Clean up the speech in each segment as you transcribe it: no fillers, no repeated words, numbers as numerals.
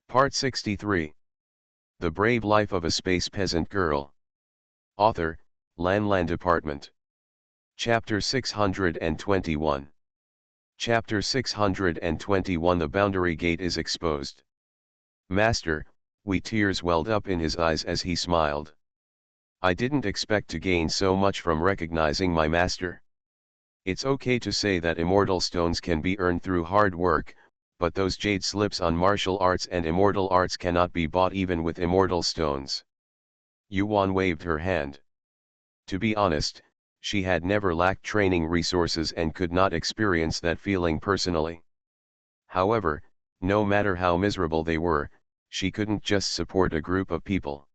Part 63. The Brave Life of a Space Peasant Girl. Author, Lan Department. Chapter 621. Chapter 621. The boundary gate is exposed. Master, tears welled up in his eyes as he smiled. I didn't expect to gain so much from recognizing my master. It's okay to say that immortal stones can be earned through hard work, but those jade slips on martial arts and immortal arts cannot be bought even with immortal stones. Yuan waved her hand. To be honest, she had never lacked training resources and could not experience that feeling personally. However, no matter how miserable they were, she couldn't just support a group of people.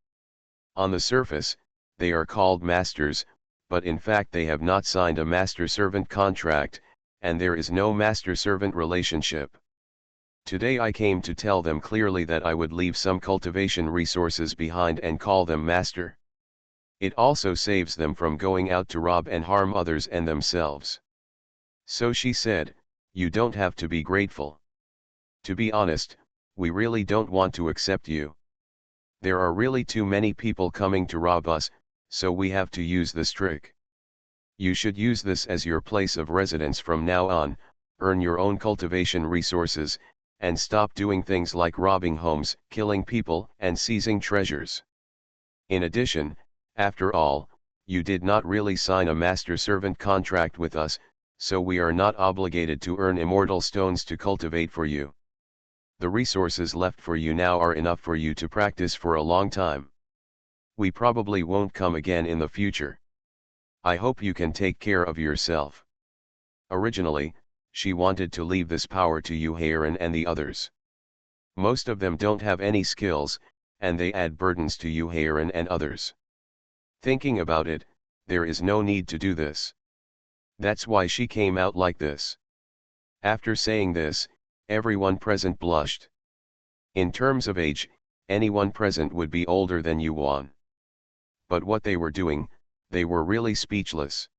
On the surface, they are called masters, but in fact they have not signed a master-servant contract, and there is no master-servant relationship. Today I came to tell them clearly that I would leave some cultivation resources behind and call them master. It also saves them from going out to rob and harm others and themselves. So she said, you don't have to be grateful. To be honest, we really don't want to accept you. There are really too many people coming to rob us, so we have to use this trick. You should use this as your place of residence from now on, earn your own cultivation resources, and stop doing things like robbing homes, killing people, and seizing treasures. In addition, after all, you did not really sign a master-servant contract with us, so we are not obligated to earn immortal stones to cultivate for you. The resources left for you now are enough for you to practice for a long time. We probably won't come again in the future. I hope you can take care of yourself. Originally, she wanted to leave this power to Yuhairan and the others. Most of them don't have any skills, and they add burdens to Yuhairan and others. Thinking about it, there is no need to do this. That's why she came out like this. After saying this, everyone present blushed. In terms of age, anyone present would be older than Yuan. But what they were doing, they were really speechless.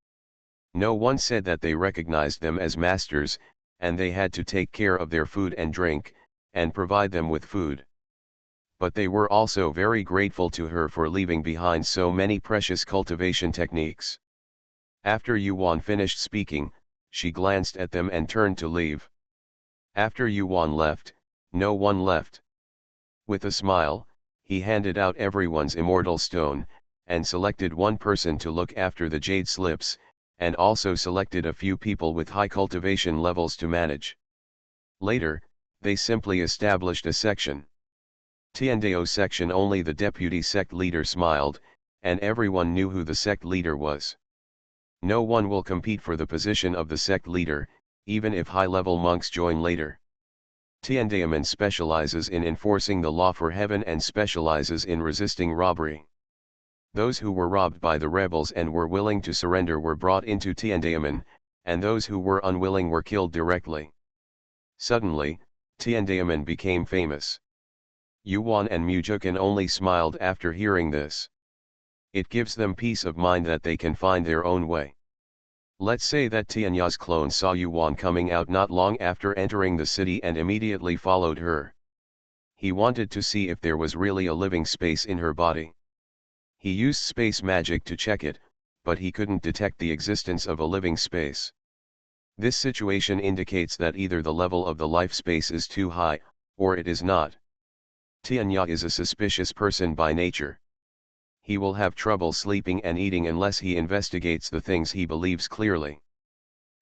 No one said that they recognized them as masters, and they had to take care of their food and drink, and provide them with food. But they were also very grateful to her for leaving behind so many precious cultivation techniques. After Yuan finished speaking, she glanced at them and turned to leave. After Yuan left, no one left. With a smile, he handed out everyone's immortal stone, and selected one person to look after the jade slips, and also selected a few people with high cultivation levels to manage. Later, they simply established a section. Tiandao section. Only the deputy sect leader smiled, and everyone knew who the sect leader was. No one will compete for the position of the sect leader, even if high-level monks join later. Tiandaoman specializes in enforcing the law for heaven and specializes in resisting robbery. Those who were robbed by the rebels and were willing to surrender were brought into Tiandaoman, and those who were unwilling were killed directly. Suddenly, Tiandaoman became famous. Yuan and Mujukan only smiled after hearing this. It gives them peace of mind that they can find their own way. Let's say that Tianya's clone saw Yuan coming out not long after entering the city and immediately followed her. He wanted to see if there was really a living space in her body. He used space magic to check it, but he couldn't detect the existence of a living space. This situation indicates that either the level of the life space is too high, or it is not. Tianya is a suspicious person by nature. He will have trouble sleeping and eating unless he investigates the things he believes clearly.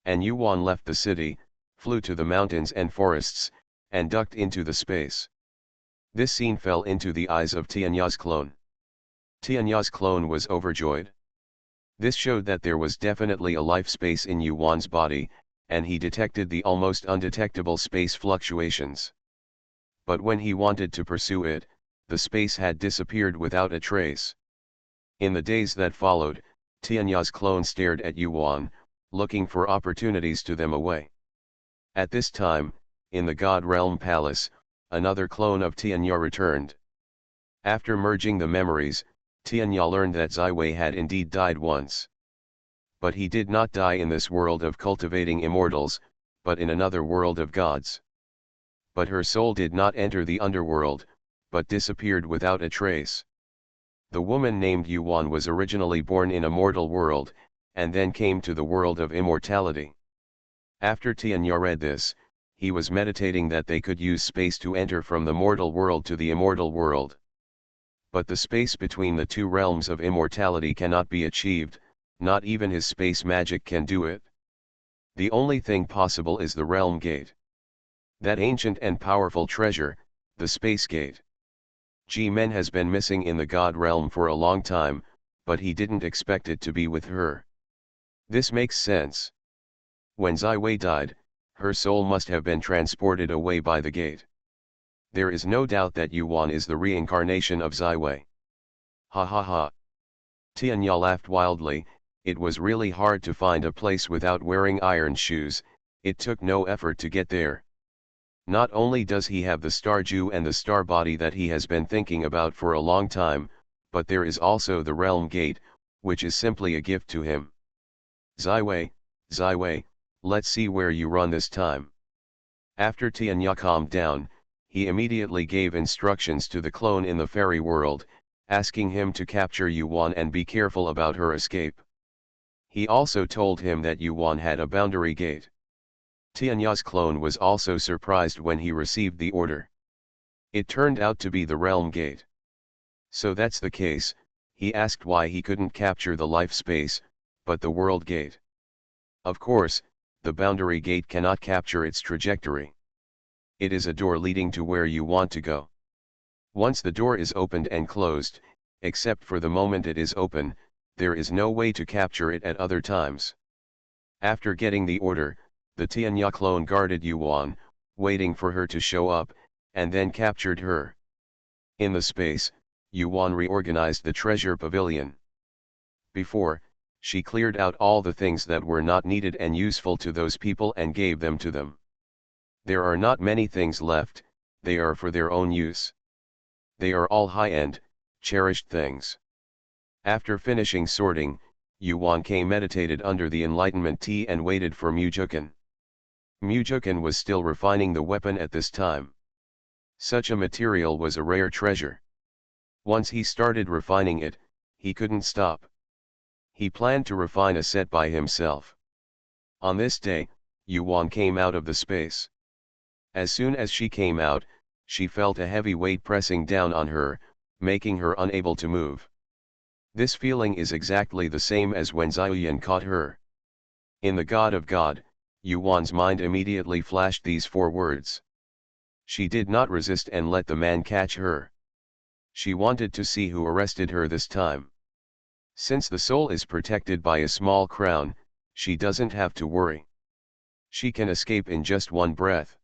And Yuan left the city, flew to the mountains and forests, and ducked into the space. This scene fell into the eyes of Tianya's clone. Tianya's clone was overjoyed. This showed that there was definitely a life space in Yuan's body, and he detected the almost undetectable space fluctuations. But when he wanted to pursue it, the space had disappeared without a trace. In the days that followed, Tianya's clone stared at Yuan, looking for opportunities to them away. At this time, in the God Realm Palace, another clone of Tianya returned. After merging the memories, Tianya learned that Ziwei had indeed died once. But he did not die in this world of cultivating immortals, but in another world of gods. but her soul did not enter the underworld, but disappeared without a trace. The woman named Yuan was originally born in a mortal world, and then came to the world of immortality. After Tianya read this, he was meditating that they could use space to enter from the mortal world to the immortal world. But the space between the two realms of immortality cannot be achieved, not even his space magic can do it. The only thing possible is the realm gate. That ancient and powerful treasure, the space gate. G-Men has been missing in the God realm for a long time, but he didn't expect it to be with her. This makes sense. When Zai Wei died, her soul must have been transported away by the gate. There is no doubt that Yuan is the reincarnation of Zai Wei. Ha ha ha. Tianya laughed wildly. It was really hard to find a place without wearing iron shoes, it took no effort to get there. Not only does he have the star Jew and the star body that he has been thinking about for a long time, but there is also the realm gate, which is simply a gift to him. Zai Wei, let's see where you run this time. After Tianya calmed down, he immediately gave instructions to the clone in the fairy world, asking him to capture Yuan and be careful about her escape. He also told him that Yuan had a boundary gate. Tianya's clone was also surprised when he received the order. It turned out to be the realm gate. So that's the case, he asked why he couldn't capture the life space, but the world gate. Of course, the boundary gate cannot capture its trajectory. It is a door leading to where you want to go. Once the door is opened and closed, except for the moment it is open, there is no way to capture it at other times. After getting the order, the Tianya clone guarded Yuan, waiting for her to show up, and then captured her. In the space, Yuan reorganized the treasure pavilion. Before, she cleared out all the things that were not needed and useful to those people and gave them to them. There are not many things left, they are for their own use. They are all high-end, cherished things. After finishing sorting, Yuan K meditated under the enlightenment tea and waited for Mujukan. Mujukan was still refining the weapon at this time. Such a material was a rare treasure. Once he started refining it, he couldn't stop. He planned to refine a set by himself. On this day, Yuan came out of the space. As soon as she came out, she felt a heavy weight pressing down on her, making her unable to move. This feeling is exactly the same as when Zaiyan caught her. In the God of God, Yuan's mind immediately flashed these 4 words. She did not resist and let the man catch her. She wanted to see who arrested her this time. Since the soul is protected by a small crown, she doesn't have to worry. She can escape in just one breath.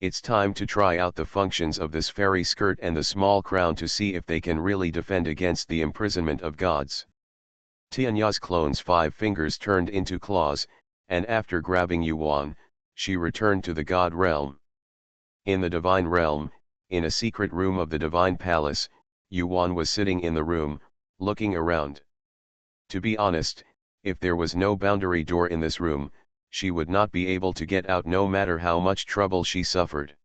It's time to try out the functions of this fairy skirt and the small crown to see if they can really defend against the imprisonment of gods. Tianya's clone's 5 fingers turned into claws, and after grabbing Yuan, she returned to the god realm. In the divine realm, in a secret room of the divine palace, Yuan was sitting in the room, looking around. To be honest, if there was no boundary door in this room, she would not be able to get out no matter how much trouble she suffered.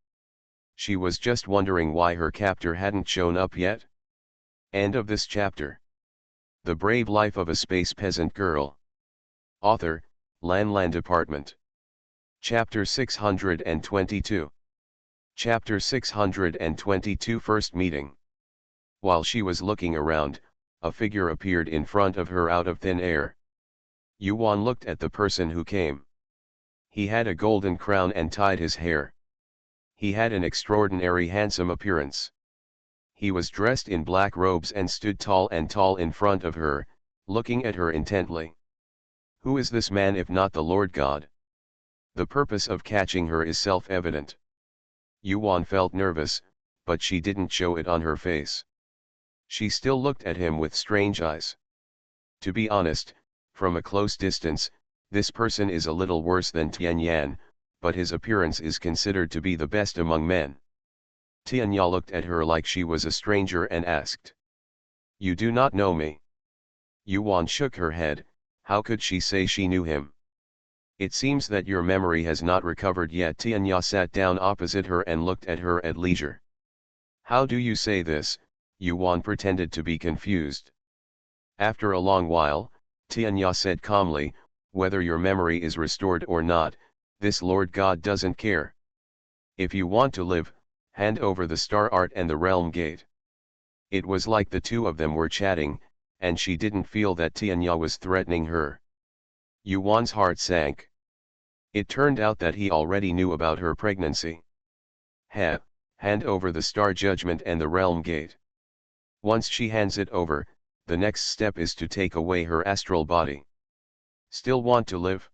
She was just wondering why her captor hadn't shown up yet. End of this chapter. The Brave Life of a Space Peasant Girl. Author, Lan Department. Chapter 622. Chapter 622 First Meeting. While she was looking around, a figure appeared in front of her out of thin air. Yuan looked at the person who came. He had a golden crown and tied his hair. He had an extraordinary handsome appearance. He was dressed in black robes and stood tall in front of her, looking at her intently. Who is this man if not the Lord God? The purpose of catching her is self-evident. Yuan felt nervous, but she didn't show it on her face. She still looked at him with strange eyes. To be honest, from a close distance, this person is a little worse than Tianyan, but his appearance is considered to be the best among men. Tianya looked at her like she was a stranger and asked, "You do not know me?" Yuan shook her head. How could she say she knew him? It seems that your memory has not recovered yet. Tianya sat down opposite her and looked at her at leisure. How do you say this? Yuan pretended to be confused. After a long while, Tianya said calmly, whether your memory is restored or not, this Lord God doesn't care. If you want to live, hand over the star art and the realm gate. It was like the two of them were chatting, and she didn't feel that Tianya was threatening her. Yuan's heart sank. It turned out that he already knew about her pregnancy. Hand over the star judgment and the realm gate. Once she hands it over, the next step is to take away her astral body. Still want to live?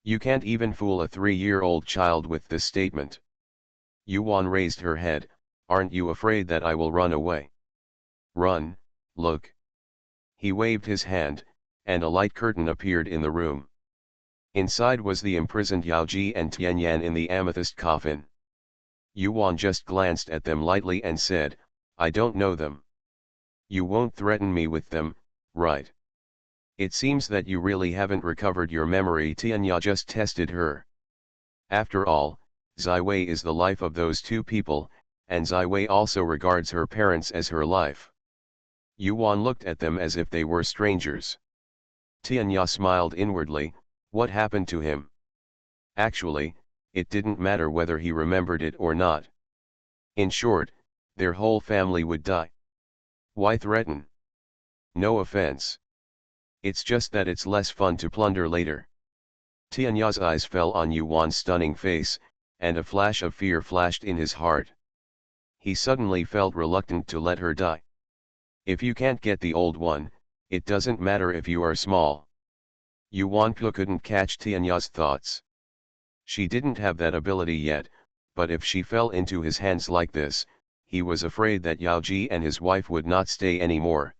You can't even fool a 3-year-old child with this statement. Yuan raised her head. Aren't you afraid that I will run away? Run, look. He waved his hand, and a light curtain appeared in the room. Inside was the imprisoned Yaoji and Tianyan in the amethyst coffin. Yuan just glanced at them lightly and said, I don't know them. You won't threaten me with them, right? It seems that you really haven't recovered your memory. Tianya just tested her. After all, Ziwei is the life of those two people, and Ziwei also regards her parents as her life. Yuan looked at them as if they were strangers. Tianya smiled inwardly. What happened to him? Actually, it didn't matter whether he remembered it or not. In short, their whole family would die. Why threaten? No offense. It's just that it's less fun to plunder later. Tianya's eyes fell on Yuan's stunning face, and a flash of fear flashed in his heart. He suddenly felt reluctant to let her die. If you can't get the old one, it doesn't matter if you are small. Yuan couldn't catch Tianya's thoughts. She didn't have that ability yet, but if she fell into his hands like this, he was afraid that Yaoji and his wife would not stay anymore.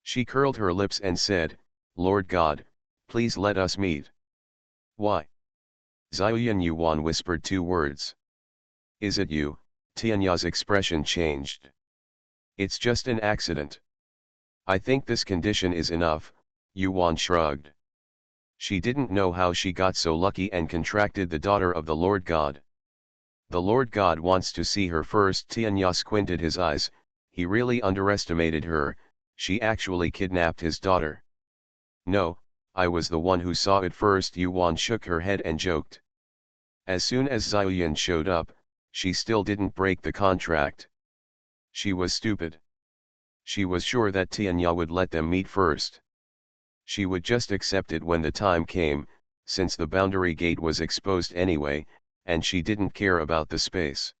She curled her lips and said, Lord God, please let us meet. Why? Xiaoyan. Yuan whispered 2 words. Is it you? Tianya's expression changed. It's just an accident. I think this condition is enough, Yuan shrugged. She didn't know how she got so lucky and contracted the daughter of the Lord God. The Lord God wants to see her first. Tianya squinted his eyes. He really underestimated her. She actually kidnapped his daughter. No, I was the one who saw it first. Yuan shook her head and joked. As soon as Xiaoyan showed up, she still didn't break the contract. She was stupid. She was sure that Tianya would let them meet first. She would just accept it when the time came, since the boundary gate was exposed anyway, and she didn't care about the space.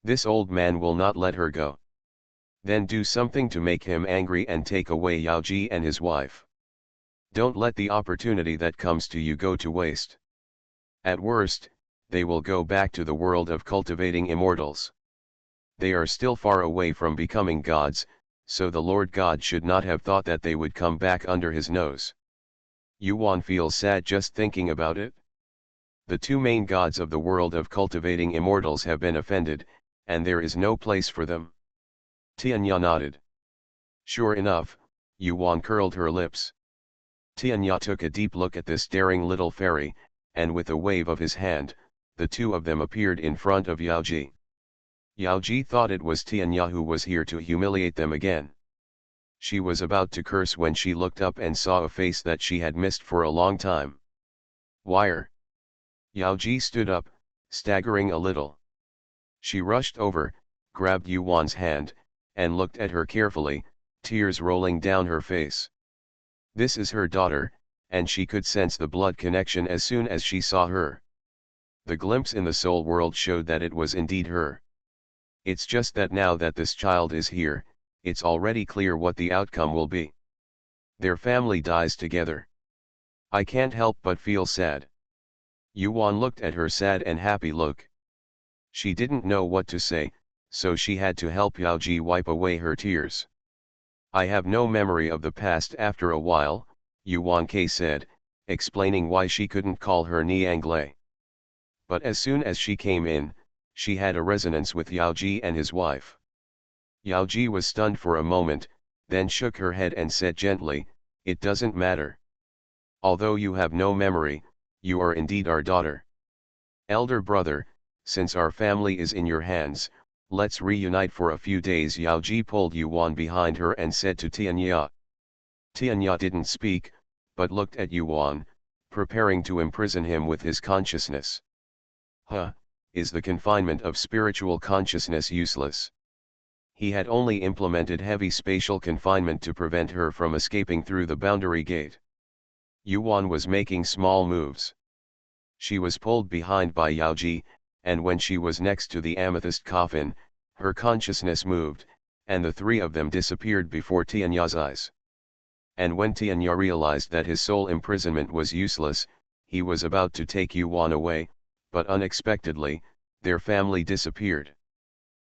This old man will not let her go. Then do something to make him angry and take away Yaoji and his wife. Don't let the opportunity that comes to you go to waste. At worst, they will go back to the world of cultivating immortals. They are still far away from becoming gods, so the Lord God should not have thought that they would come back under his nose. Yuan feels sad just thinking about it. The 2 main gods of the world of cultivating immortals have been offended, and there is no place for them. Tianya nodded. Sure enough, Yuan curled her lips. Tianya took a deep look at this daring little fairy, and with a wave of his hand, the 2 of them appeared in front of Yaoji. Yaoji thought it was Tianya who was here to humiliate them again. She was about to curse when she looked up and saw a face that she had missed for a long time. Wire. Yaoji stood up, staggering a little. She rushed over, grabbed Yuan's hand, and looked at her carefully, tears rolling down her face. This is her daughter, and she could sense the blood connection as soon as she saw her. The glimpse in the soul world showed that it was indeed her. It's just that now that this child is here, it's already clear what the outcome will be. Their family dies together. I can't help but feel sad. Yuan looked at her sad and happy look. She didn't know what to say, so she had to help Yaoji wipe away her tears. I have no memory of the past. After a while, Yuan K said, explaining why she couldn't call her Niangle. But as soon as she came in, she had a resonance with Yaoji and his wife. Yaoji was stunned for a moment, then shook her head and said gently, it doesn't matter. Although you have no memory, you are indeed our daughter. Elder brother, since our family is in your hands, let's reunite for a few days. Yao Ji pulled Yuan behind her and said to Tianya. Tianya didn't speak, but looked at Yuan, preparing to imprison him with his consciousness. Is the confinement of spiritual consciousness useless? He had only implemented heavy spatial confinement to prevent her from escaping through the boundary gate. Yuan was making small moves. She was pulled behind by Yaoji, and when she was next to the amethyst coffin, her consciousness moved, and the three of them disappeared before Tianya's eyes. And when Tianya realized that his soul imprisonment was useless, he was about to take Yuan away, but unexpectedly, their family disappeared.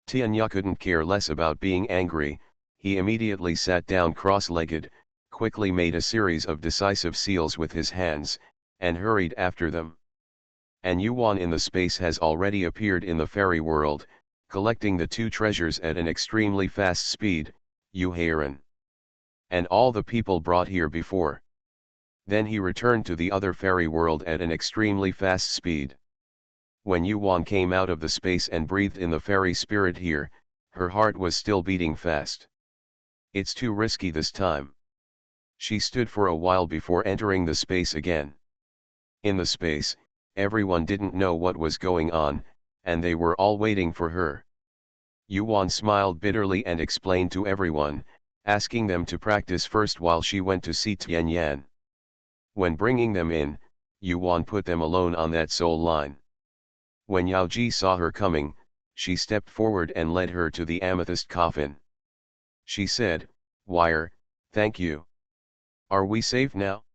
Tianya couldn't care less about being angry. He immediately sat down cross-legged, quickly made a series of decisive seals with his hands, and hurried after them. And Yuan in the space has already appeared in the fairy world, collecting the two treasures at an extremely fast speed, Yuhairan. And all the people brought here before. Then he returned to the other fairy world at an extremely fast speed. When Yuan came out of the space and breathed in the fairy spirit here, her heart was still beating fast. It's too risky this time. She stood for a while before entering the space again. In the space, everyone didn't know what was going on, and they were all waiting for her. Yuan smiled bitterly and explained to everyone, asking them to practice first while she went to see Tianyan. When bringing them in, Yuan put them alone on that soul line. When Yaoji saw her coming, she stepped forward and led her to the amethyst coffin. She said, "Wire, thank you. Are we safe now?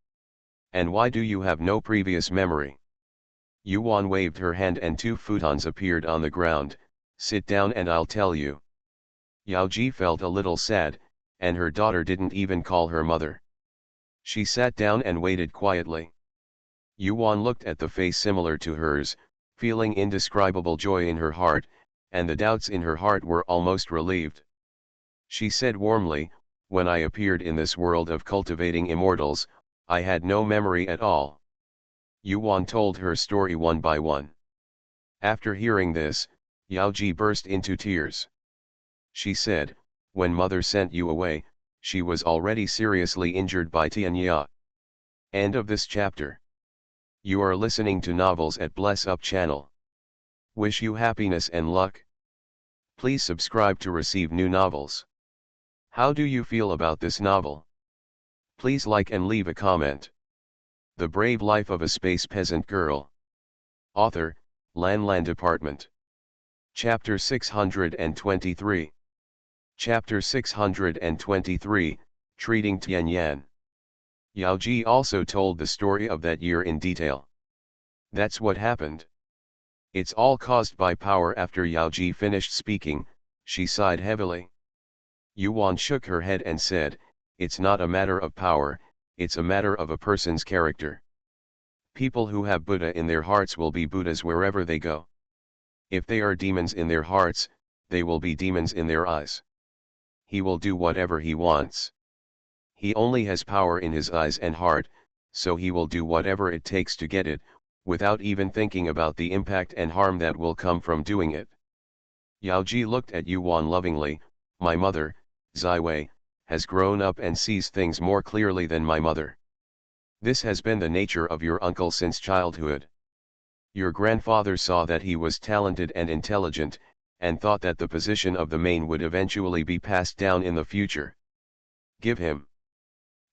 And why do you have no previous memory?" Yuan waved her hand and two futons appeared on the ground. "Sit down and I'll tell you." Yaoji felt a little sad, and her daughter didn't even call her mother. She sat down and waited quietly. Yuan looked at the face similar to hers, feeling indescribable joy in her heart, and the doubts in her heart were almost relieved. She said warmly, "When I appeared in this world of cultivating immortals, I had no memory at all." Yuan told her story one by one. After hearing this, Yaoji burst into tears. She said, "When mother sent you away, she was already seriously injured by Tianya." End of this chapter. You are listening to novels at Bless Up channel. Wish you happiness and luck. Please subscribe to receive new novels. How do you feel about this novel? Please like and leave a comment. The Brave Life of a Space Peasant Girl. Author, Lan Department. Chapter 623. Chapter 623, Treating Tianyan. Yaoji also told the story of that year in detail. That's what happened. It's all caused by power. After Yaoji finished speaking, she sighed heavily. Yuan shook her head and said, "It's not a matter of power, it's a matter of a person's character. People who have Buddha in their hearts will be Buddhas wherever they go. If they are demons in their hearts, they will be demons in their eyes. He will do whatever he wants. He only has power in his eyes and heart, so he will do whatever it takes to get it, without even thinking about the impact and harm that will come from doing it." Yaoji looked at Yuan lovingly. "My mother, Ziwei, has grown up and sees things more clearly than my mother. This has been the nature of your uncle since childhood. Your grandfather saw that he was talented and intelligent, and thought that the position of the main would eventually be passed down in the future. Give him.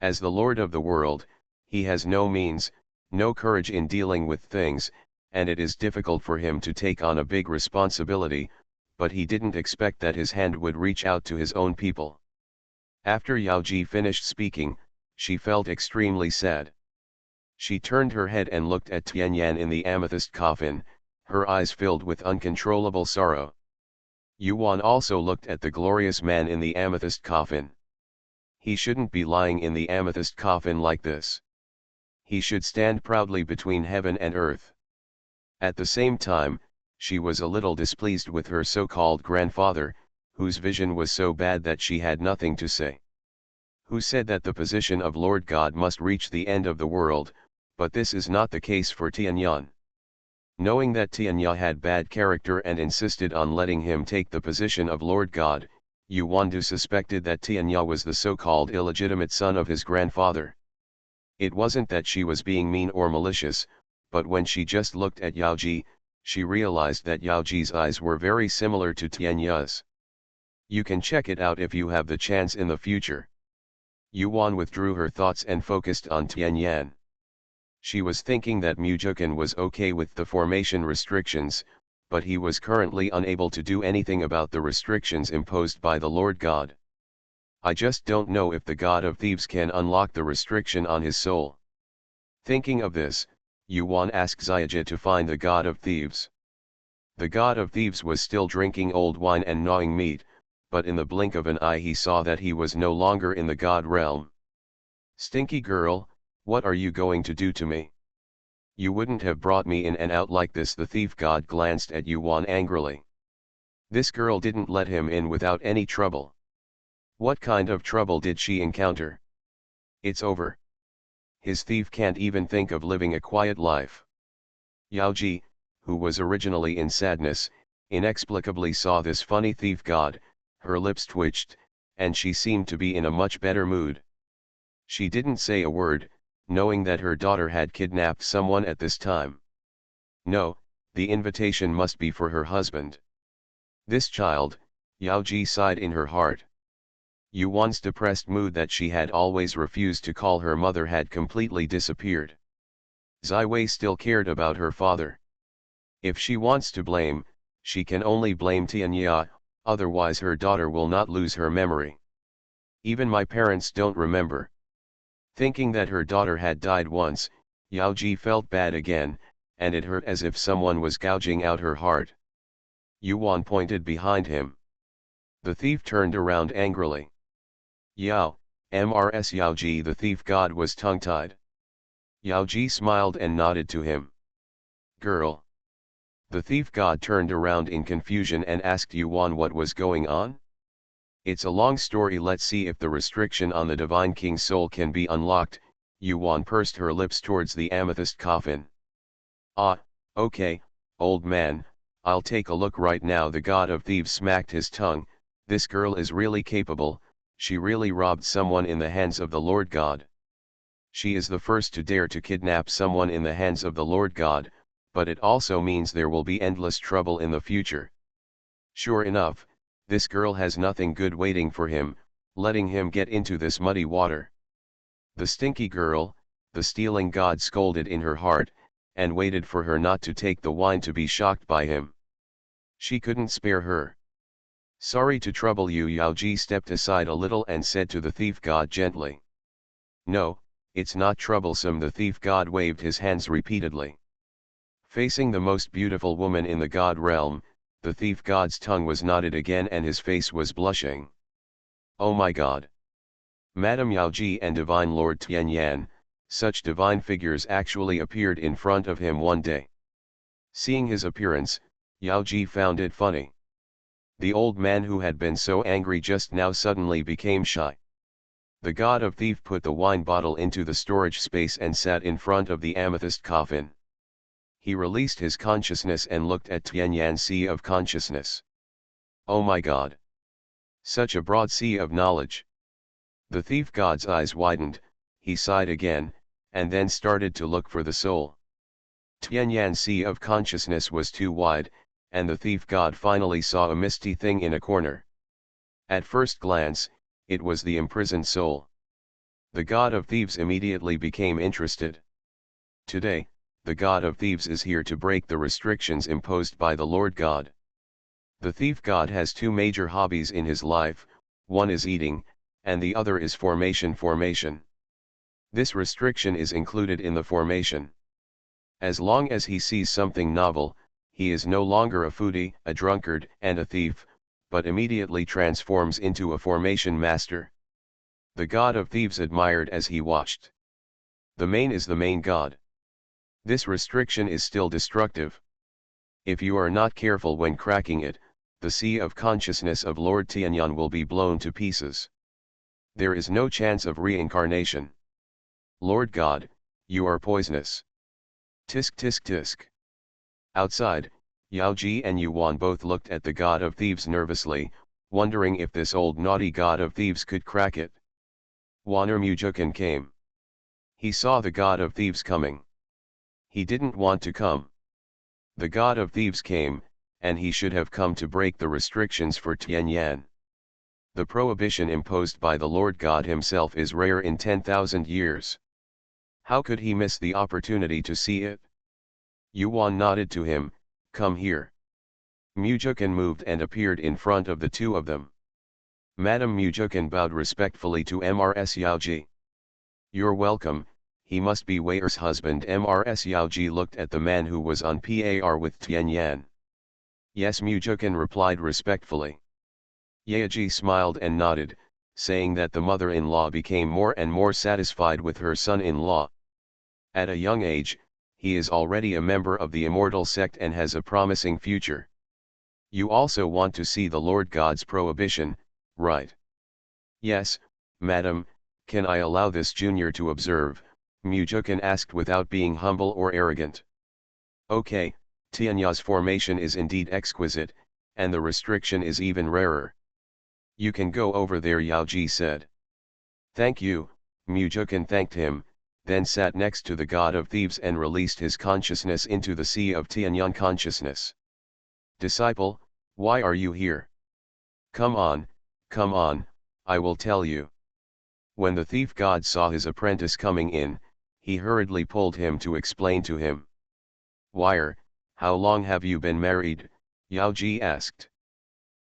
As the Lord of the world, he has no means, no courage in dealing with things, and it is difficult for him to take on a big responsibility, but he didn't expect that his hand would reach out to his own people." After Yaoji finished speaking, she felt extremely sad. She turned her head and looked at Tianyan in the amethyst coffin, her eyes filled with uncontrollable sorrow. Yuan also looked at the glorious man in the amethyst coffin. He shouldn't be lying in the amethyst coffin like this. He should stand proudly between heaven and earth. At the same time, she was a little displeased with her so-called grandfather, whose vision was so bad that she had nothing to say. Who said that the position of Lord God must reach the end of the world, But this is not the case for Tianyan. Knowing that Tianya had bad character and insisted on letting him take the position of Lord God, Yuandu suspected that Tianya was the so-called illegitimate son of his grandfather. It wasn't that she was being mean or malicious, but when she just looked at Yaoji, she realized that Yaoji's eyes were very similar to Tianya's. You can check it out if you have the chance in the future. Yuan withdrew her thoughts and focused on Tianyan. She was thinking that Mujukan was okay with the formation restrictions, but he was currently unable to do anything about the restrictions imposed by the Lord God. I just don't know if the God of Thieves can unlock the restriction on his soul. Thinking of this, Yuan asked Xiaojie to find the God of Thieves. The God of Thieves was still drinking old wine and gnawing meat, but in the blink of an eye he saw that he was no longer in the God realm. Stinky girl, what are you going to do to me? You wouldn't have brought me in and out like this. The thief god glanced at Yuan angrily. This girl didn't let him in without any trouble. What kind of trouble did she encounter? It's over. His thief can't even think of living a quiet life. Yaoji, who was originally in sadness, inexplicably saw this funny thief god, her lips twitched, and she seemed to be in a much better mood. She didn't say a word, knowing that her daughter had kidnapped someone at this time. No, the invitation must be for her husband. This child, Yaoji sighed in her heart. Yuan's depressed mood that she had always refused to call her mother had completely disappeared. Zai Wei still cared about her father. If she wants to blame, she can only blame Tianya, otherwise her daughter will not lose her memory. Even my parents don't remember. Thinking that her daughter had died once, Yaoji felt bad again, and it hurt as if someone was gouging out her heart. Yuan pointed behind him. The thief turned around angrily. Yao, Mrs. Yaoji. The thief god was tongue-tied. Yaoji smiled and nodded to him. Girl. The thief god turned around in confusion and asked Yuan what was going on. It's a long story. Let's see if the restriction on the Divine King's soul can be unlocked. Yuan pursed her lips towards the amethyst coffin. Ah, okay, old man, I'll take a look right now. The god of thieves smacked his tongue. This girl is really capable, she really robbed someone in the hands of the Lord God. She is the first to dare to kidnap someone in the hands of the Lord God, but it also means there will be endless trouble in the future. Sure enough, this girl has nothing good waiting for him, letting him get into this muddy water. The stinky girl, the stealing god scolded in her heart, and waited for her not to take the wine to be shocked by him. She couldn't spare her. Sorry to trouble you. Yaoji stepped aside a little and said to the thief god gently. No, it's not troublesome. The thief god waved his hands repeatedly. Facing the most beautiful woman in the god realm, the thief god's tongue was knotted again and his face was blushing. Oh my god! Madame Yaoji and Divine Lord Tianyan, such divine figures actually appeared in front of him one day. Seeing his appearance, Yaoji found it funny. The old man who had been so angry just now suddenly became shy. The god of thief put the wine bottle into the storage space and sat in front of the amethyst coffin. He released his consciousness and looked at Tianyan's sea of consciousness. Oh my god! Such a broad sea of knowledge. The thief god's eyes widened, he sighed again, and then started to look for the soul. Tianyan's sea of consciousness was too wide, and the thief god finally saw a misty thing in a corner. At first glance, it was the imprisoned soul. The god of thieves immediately became interested. Today, the god of thieves is here to break the restrictions imposed by the Lord God. The thief god has two major hobbies in his life, one is eating, and the other is formation. This restriction is included in the formation. As long as he sees something novel, he is no longer a foodie, a drunkard, and a thief, but immediately transforms into a formation master. The god of thieves admired as he watched. The main is the main god. This restriction is still destructive. If you are not careful when cracking it, the sea of consciousness of Lord Tianyan will be blown to pieces. There is no chance of reincarnation. Lord God, You are poisonous. Tisk tisk tisk. Outside, Yao Ji and Yuan both looked at the god of thieves nervously, wondering if this old naughty god of thieves could crack it. Waner Mujukan came. He saw the god of thieves coming. He didn't want to come. The god of thieves came, and he should have come to break the restrictions for Tianyan. The prohibition imposed by the Lord God himself is rare in 10,000 years. How could he miss the opportunity to see it? Yuan nodded to him, "Come here." Mujukan moved and appeared in front of the two of them. Madame Mujukan bowed respectfully to Mrs. Yaoji. "You're welcome, he must be Weir's husband." Mrs. Yaoji looked at the man who was on par with Tianyan. "Yes," Mujukan replied respectfully. Yaoji smiled and nodded, saying that the mother-in-law became more and more satisfied with her son-in-law. At a young age, he is already a member of the immortal sect and has a promising future. You also want to see the Lord God's prohibition, right? Yes, madam, can I allow this junior to observe? Mujukan asked without being humble or arrogant. Okay, Tianya's formation is indeed exquisite, and the restriction is even rarer. You can go over there, Yaoji said. Thank you, Mujukan thanked him, then sat next to the god of thieves and released his consciousness into the sea of Tianyan consciousness. Disciple, why are you here? Come on, I will tell you. When the thief god saw his apprentice coming in, he hurriedly pulled him to explain to him. Wire, how long have you been married? Yaoji asked.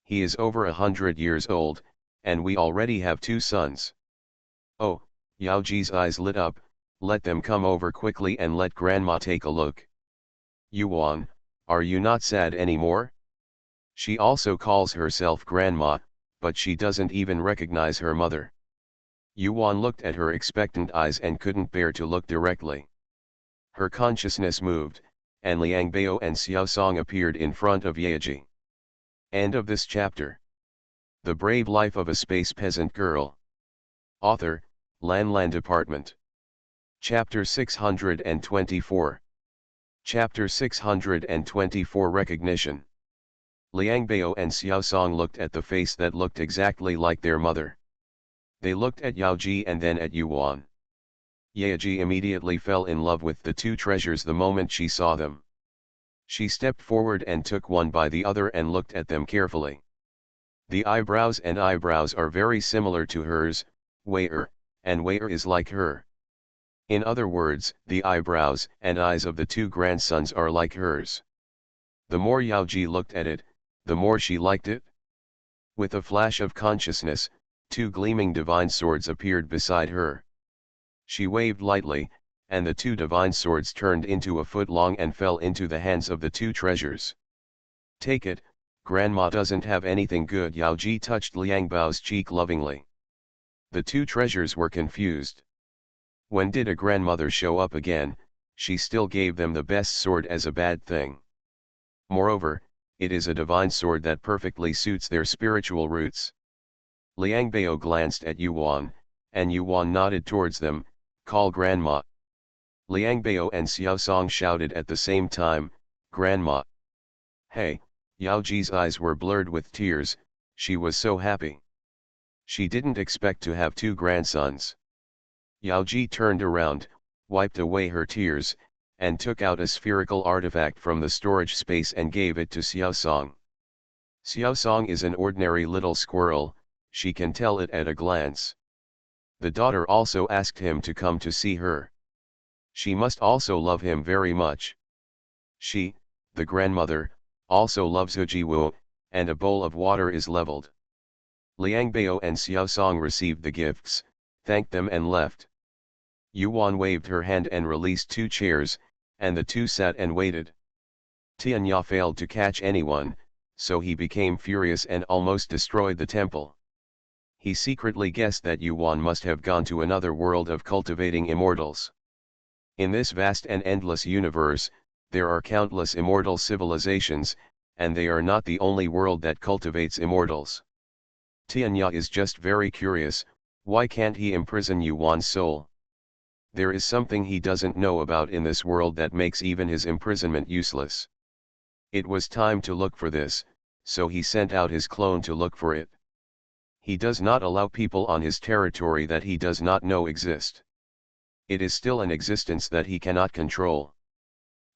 He is over 100 years old, and we already have 2 sons. Oh, Yaoji's eyes lit up, let them come over quickly and let grandma take a look. Yuan, are you not sad anymore? She also calls herself grandma, but she doesn't even recognize her mother. Yuan looked at her expectant eyes and couldn't bear to look directly. Her consciousness moved, and Liang Bao and Xiao Song appeared in front of Yaoji. End of this chapter. The Brave Life of a Space Peasant Girl. Author, Lan Department. Chapter 624. Chapter 624 Recognition. Liang Bao and Xiao Song looked at the face that looked exactly like their mother. They looked at Yaoji and then at Yuan. Yaoji immediately fell in love with the 2 treasures the moment she saw them. She stepped forward and took one by the other and looked at them carefully. The eyebrows are very similar to hers, Weir, and Weir is like her. In other words, the eyebrows and eyes of the 2 grandsons are like hers. The more Yaoji looked at it, the more she liked it. With a flash of consciousness, 2 gleaming divine swords appeared beside her. She waved lightly, and the 2 divine swords turned into a foot long and fell into the hands of the 2 treasures. Take it, grandma doesn't have anything good. Yaoji touched Liang Bao's cheek lovingly. The 2 treasures were confused. When did a grandmother show up again? She still gave them the best sword as a bad thing. Moreover, it is a divine sword that perfectly suits their spiritual roots. Liang Bao glanced at Yuan, and Yuan nodded towards them, call grandma. Liang Bao and Xiao Song shouted at the same time, grandma. Hey, Yaoji's eyes were blurred with tears, she was so happy. She didn't expect to have 2 grandsons. Yaoji turned around, wiped away her tears, and took out a spherical artifact from the storage space and gave it to Xiao Song. Xiao Song is an ordinary little squirrel, she can tell it at a glance. The daughter also asked him to come to see her. She must also love him very much. She, the grandmother, also loves Ujiwu, and a bowl of water is leveled. Liang Bao and Xiao Song received the gifts, thanked them and left. Yuan waved her hand and released 2 chairs, and the 2 sat and waited. Tianya failed to catch anyone, so he became furious and almost destroyed the temple. He secretly guessed that Yuan must have gone to another world of cultivating immortals. In this vast and endless universe, there are countless immortal civilizations, and they are not the only world that cultivates immortals. Tianya is just very curious, why can't he imprison Yuan's soul? There is something he doesn't know about in this world that makes even his imprisonment useless. It was time to look for this, so he sent out his clone to look for it. He does not allow people on his territory that he does not know exist. It is still an existence that he cannot control.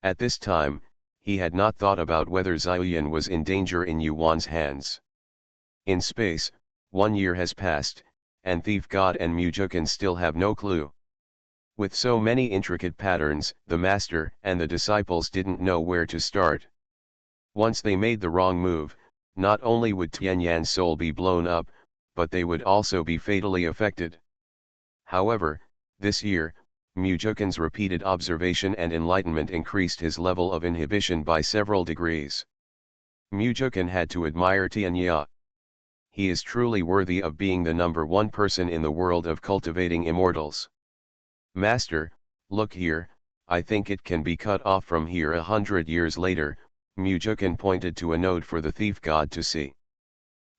At this time, he had not thought about whether Xiaoyan was in danger in Yuan's hands. In space, 1 year has passed, and Thief God and Mujukan still have no clue. With so many intricate patterns, the master and the disciples didn't know where to start. Once they made the wrong move, not only would Tianyan's soul be blown up, but they would also be fatally affected. However, this year, Mujukan's repeated observation and enlightenment increased his level of inhibition by several degrees. Mujukan had to admire Tianya. He is truly worthy of being the #1 person in the world of cultivating immortals. Master, look here, I think it can be cut off from here 100 years later, Mujukan pointed to a node for the thief god to see.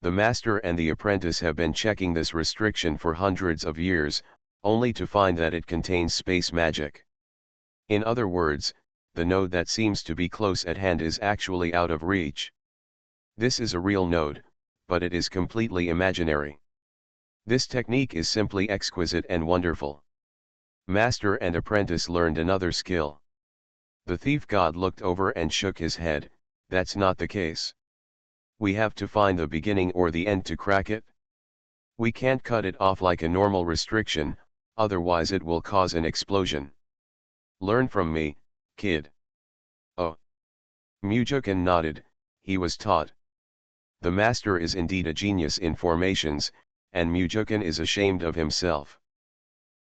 The master and the apprentice have been checking this restriction for hundreds of years, only to find that it contains space magic. In other words, the node that seems to be close at hand is actually out of reach. This is a real node, but it is completely imaginary. This technique is simply exquisite and wonderful. Master and apprentice learned another skill. The thief god looked over and shook his head. That's not the case. We have to find the beginning or the end to crack it. We can't cut it off like a normal restriction, otherwise it will cause an explosion. Learn from me, kid. Oh. Mujukan nodded. He was taught. The master is indeed a genius in formations, and Mujukan is ashamed of himself.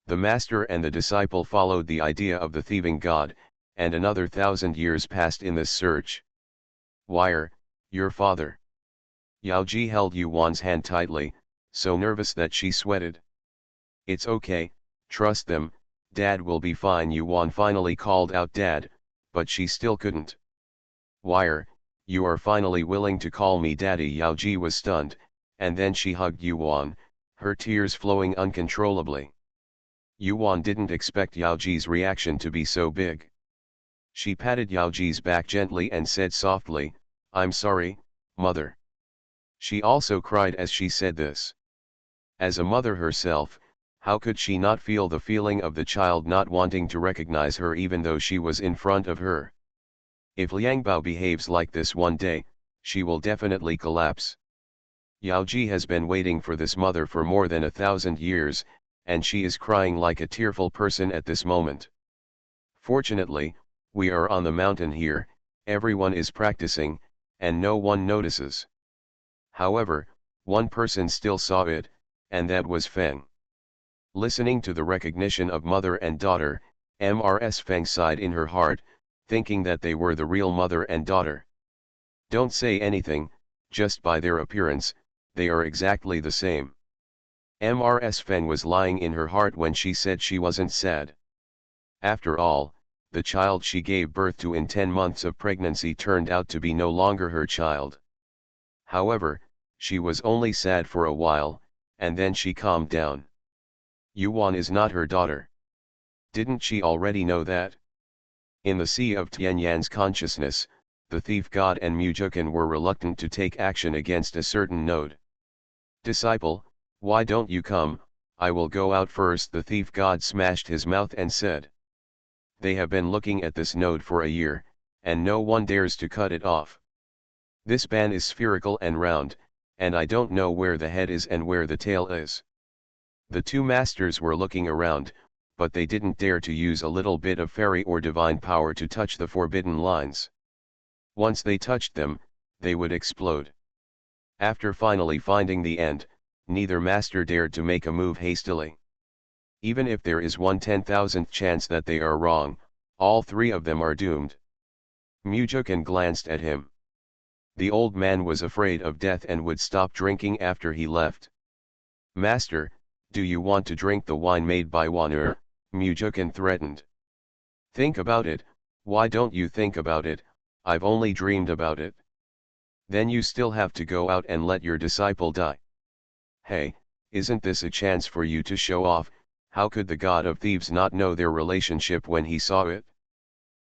The master and the disciple followed the idea of the thieving god, and another 1,000 years passed in this search. Wire, your father. Yaoji held Yuan's hand tightly, so nervous that she sweated. It's okay, trust them, Dad will be fine. Yuan finally called out Dad, but she still couldn't. Wire, you are finally willing to call me Daddy. Yaoji was stunned, and then she hugged Yuan, her tears flowing uncontrollably. Yuan didn't expect Yaoji's reaction to be so big. She patted Yaoji's back gently and said softly, I'm sorry, mother. She also cried as she said this. As a mother herself, how could she not feel the feeling of the child not wanting to recognize her even though she was in front of her? If Liangbao behaves like this one day, she will definitely collapse. Yaoji has been waiting for this mother for more than 1,000 years, and she is crying like a tearful person at this moment. Fortunately, we are on the mountain here, everyone is practicing, and no one notices. However, one person still saw it, and that was Feng. Listening to the recognition of mother and daughter, Mrs. Feng sighed in her heart, thinking that they were the real mother and daughter. Don't say anything, just by their appearance, they are exactly the same. Mrs. Feng was lying in her heart when she said she wasn't sad. After all, the child she gave birth to in 10 months of pregnancy turned out to be no longer her child. However, she was only sad for a while, and then she calmed down. Yuan is not her daughter. Didn't she already know that? In the sea of Tianyan's consciousness, the thief god and Mujukan were reluctant to take action against a certain node. Disciple, why don't you come? I will go out first. The thief god smashed his mouth and said. They have been looking at this node for a year, and no one dares to cut it off. This ban is spherical and round, and I don't know where the head is and where the tail is. The two masters were looking around, but they didn't dare to use a little bit of fairy or divine power to touch the forbidden lines. Once they touched them, they would explode. After finally finding the end, neither master dared to make a move hastily. Even if there is 1/10,000th chance that they are wrong, all three of them are doomed. Mujukan glanced at him. The old man was afraid of death and would stop drinking after he left. Master, do you want to drink the wine made by Wan'er? Mujukan threatened. Think about it. Why don't you think about it? I've only dreamed about it. Then you still have to go out and let your disciple die. Hey, isn't this a chance for you to show off? How could the god of thieves not know their relationship when he saw it?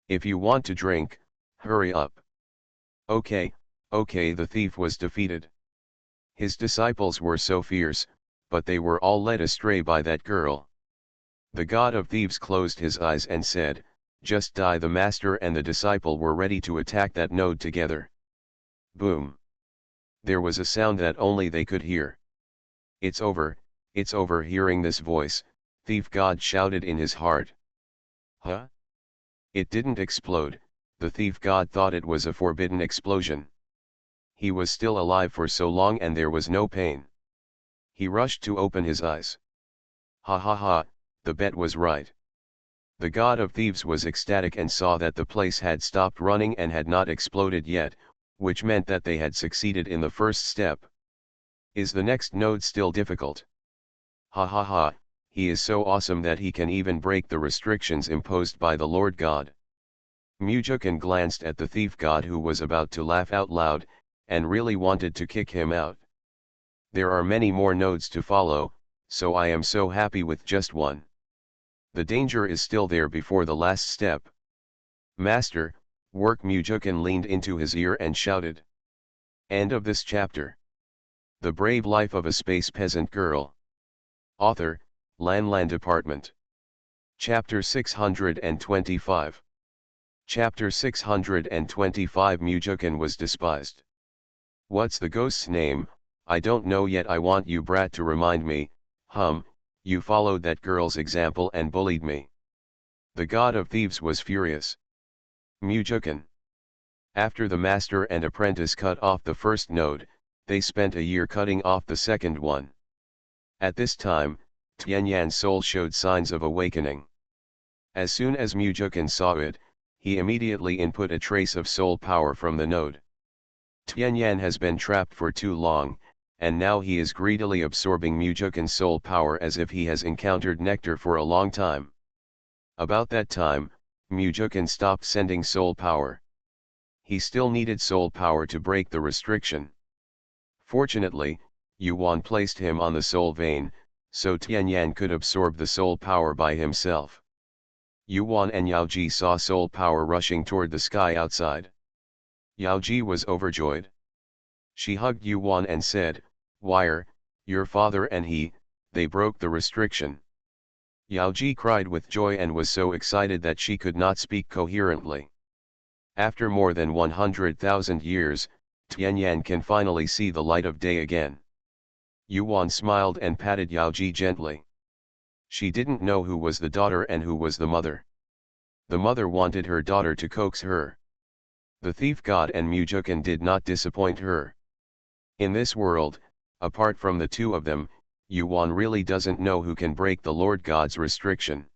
If you want to drink, hurry up. Okay, okay, the thief was defeated. His disciples were so fierce, but they were all led astray by that girl. The god of thieves closed his eyes and said, "Just die." The master and the disciple were ready to attack that node together. Boom. There was a sound that only they could hear. It's over, it's over." Hearing this voice, thief god shouted in his heart. Huh? It didn't explode. The thief god thought it was a forbidden explosion. He was still alive for so long and there was no pain. He rushed to open his eyes. Ha ha ha, the bet was right. The god of thieves was ecstatic and saw that the place had stopped running and had not exploded yet, which meant that they had succeeded in the first step. Is the next node still difficult? Ha ha ha, he is so awesome that he can even break the restrictions imposed by the Lord God. Mujukin glanced at the thief god who was about to laugh out loud, and really wanted to kick him out. There are many more nodes to follow, so I am so happy with just one. The danger is still there before the last step. Master, work. Mujukin leaned into his ear and shouted. End of this chapter. The Brave Life of a Space Peasant Girl. Author, Lan Department. Chapter 625. Chapter 625. Mujukin was despised. What's the ghost's name? I don't know yet. I want you brat to remind me. You followed that girl's example and bullied me. The god of thieves was furious. Mujukin. After the master and apprentice cut off the first node, they spent a year cutting off the second one. At this time, Tianyan's soul showed signs of awakening. As soon as Mujukin saw it, he immediately input a trace of soul power from the node. Tianyan has been trapped for too long, and now he is greedily absorbing Mujukin's soul power as if he has encountered nectar for a long time. About that time, Mujukin stopped sending soul power. He still needed soul power to break the restriction. Fortunately, Yuan placed him on the soul vein, so Tianyan could absorb the soul power by himself. Yuan and Yaoji saw soul power rushing toward the sky outside. Yaoji was overjoyed. She hugged Yuan and said, "Wire, your father and they broke the restriction." Yaoji cried with joy and was so excited that she could not speak coherently. After more than 100,000 years, Tianyan can finally see the light of day again. Yuan smiled and patted Yaoji gently. She didn't know who was the daughter and who was the mother. The mother wanted her daughter to coax her. The thief god and Mujukin did not disappoint her. In this world, apart from the two of them, Yuan really doesn't know who can break the Lord God's restriction.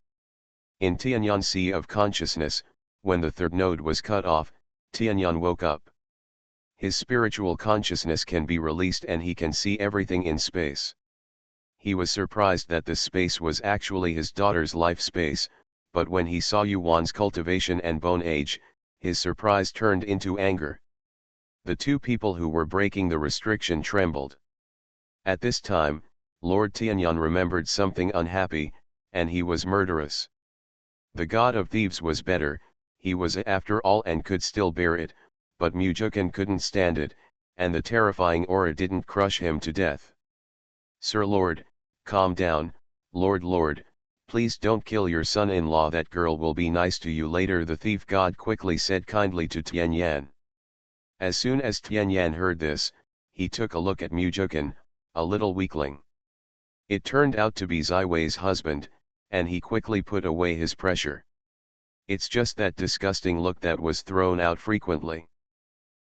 In Tianyan's sea of consciousness, when the third node was cut off, Tianyan woke up. His spiritual consciousness can be released and he can see everything in space. He was surprised that this space was actually his daughter's life space, but when he saw Yuan's cultivation and bone age, his surprise turned into anger. The two people who were breaking the restriction trembled. At this time, Lord Tianyan remembered something unhappy, and he was murderous. The god of thieves was better, he was after all and could still bear it, but Mujukin couldn't stand it, and the terrifying aura didn't crush him to death. "Sir Lord, calm down, Lord, please don't kill your son-in-law. That girl will be nice to you later," the thief god quickly said kindly to Tianyan. As soon as Tianyan heard this, he took a look at Mujukin, a little weakling. It turned out to be Ziwei's husband, and he quickly put away his pressure. It's just that disgusting look that was thrown out frequently.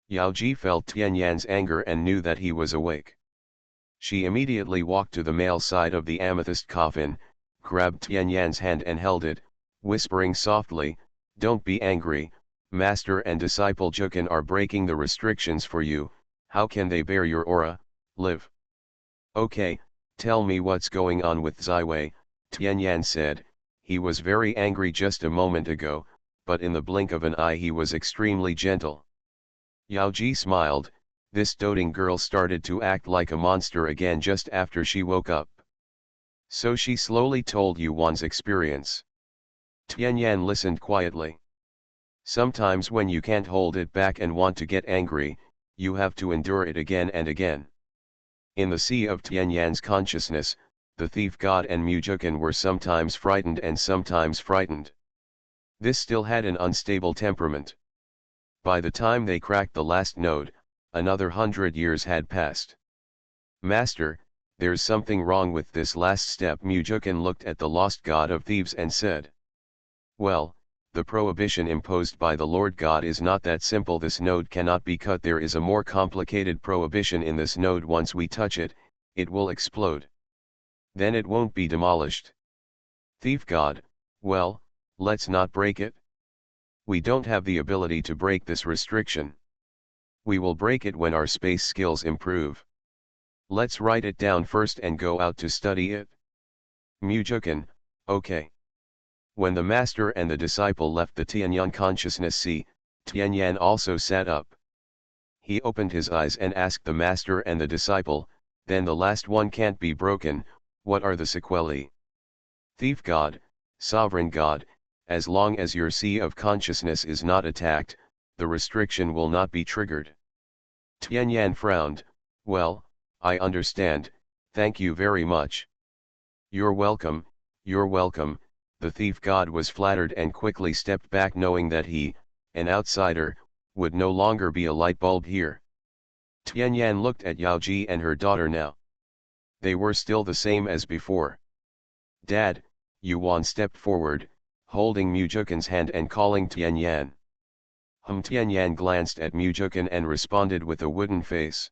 Yaoji felt Tianyan's anger and knew that he was awake. She immediately walked to the male side of the amethyst coffin, grabbed Tianyan's hand and held it, whispering softly, "Don't be angry, master and disciple Jukin are breaking the restrictions for you. How can they bear your aura, live?" "Okay, tell me what's going on with Ziwei," Tianyan said. He was very angry just a moment ago, but in the blink of an eye he was extremely gentle. Yaoji smiled. This doting girl started to act like a monster again just after she woke up. So she slowly told Yuan's experience. Tianyan listened quietly. Sometimes when you can't hold it back and want to get angry, you have to endure it again and again. In the sea of Tianyan's consciousness, the thief god and Mujukan were sometimes frightened and sometimes frightened. This still had an unstable temperament. By the time they cracked the last node, another 100 years had passed. Master, there's something wrong with this last step. Mujukan looked at the lost god of thieves and said. Well, the prohibition imposed by the Lord God is not that simple. This node cannot be cut. There is a more complicated prohibition in this node. Once we touch it, it will explode. Then it won't be demolished. Thief God, well, let's not break it. We don't have the ability to break this restriction. We will break it when our space skills improve. Let's write it down first and go out to study it. Mujukan, okay. When the master and the disciple left the Tianyan consciousness sea, Tianyan also sat up. He opened his eyes and asked the master and the disciple, then the last one can't be broken, what are the sequelae? Thief God, Sovereign God, as long as your sea of consciousness is not attacked, the restriction will not be triggered. Tianyan frowned, well, I understand, thank you very much. You're welcome, you're welcome. The thief god was flattered and quickly stepped back, knowing that he, an outsider, would no longer be a light bulb here. Tianyan looked at Yaoji and her daughter now. They were still the same as before. Dad, Yuan stepped forward, holding Mujukan's hand and calling Tianyan. Tianyan glanced at Mujukan and responded with a wooden face.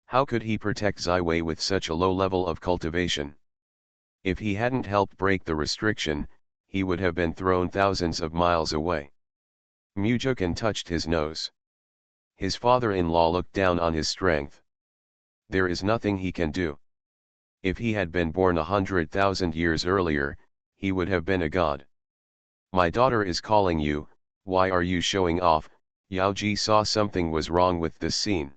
How could he protect Ziwei with such a low level of cultivation? If he hadn't helped break the restriction, he would have been thrown thousands of miles away. Mujukan touched his nose. His father-in-law looked down on his strength. There is nothing he can do. If he had been born 100,000 years earlier, he would have been a god. My daughter is calling you, why are you showing off? Yaoji saw something was wrong with this scene.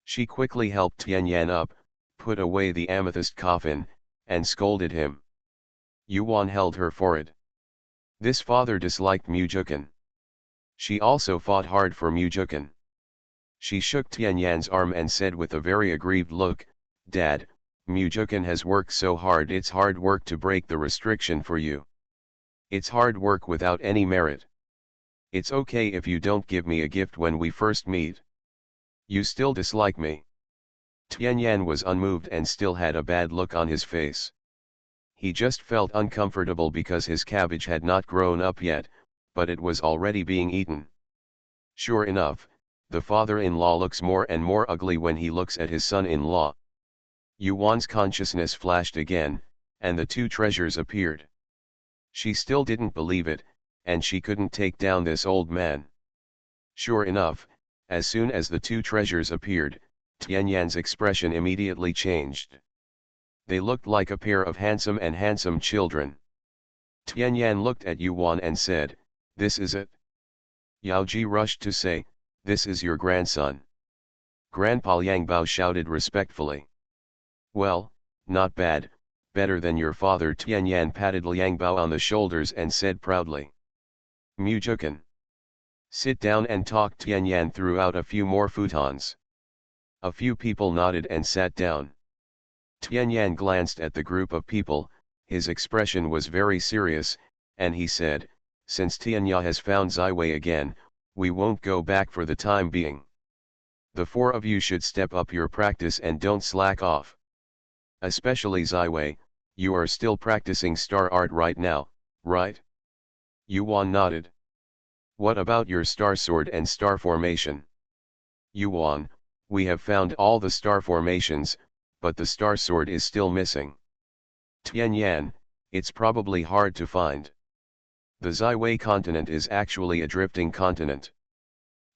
She quickly helped Tianyan up, put away the amethyst coffin, and scolded him. Yuan held her forehead. This father disliked Mujukan. She also fought hard for Mujukan. She shook Tianyan's arm and said with a very aggrieved look, Dad, Mujukan has worked so hard. It's hard work to break the restriction for you. It's hard work without any merit. It's okay if you don't give me a gift when we first meet. You still dislike me. Tianyan was unmoved and still had a bad look on his face. He just felt uncomfortable because his cabbage had not grown up yet, but it was already being eaten. Sure enough, the father-in-law looks more and more ugly when he looks at his son-in-law. Yuan's consciousness flashed again, and the two treasures appeared. She still didn't believe it, and she couldn't take down this old man. Sure enough, as soon as the two treasures appeared, Tianyan's expression immediately changed. They looked like a pair of handsome children. Tianyan looked at Yuan and said, this is it. Yaoji rushed to say, this is your grandson. Grandpa Yangbao shouted respectfully. Well, not bad, better than your father. Tianyan patted Liangbao on the shoulders and said proudly. Mujukan. Sit down and talk. Tianyan threw out a few more futons. A few people nodded and sat down. Tianyan glanced at the group of people, his expression was very serious, and he said, since Tianya has found Ziwei again, we won't go back for the time being. The four of you should step up your practice and don't slack off. Especially Ziwei, you are still practicing star art right now, right? Yuan nodded. What about your star sword and star formation? Yuan, we have found all the star formations, but the star sword is still missing. Tianyan, it's probably hard to find. The Ziwei continent is actually a drifting continent.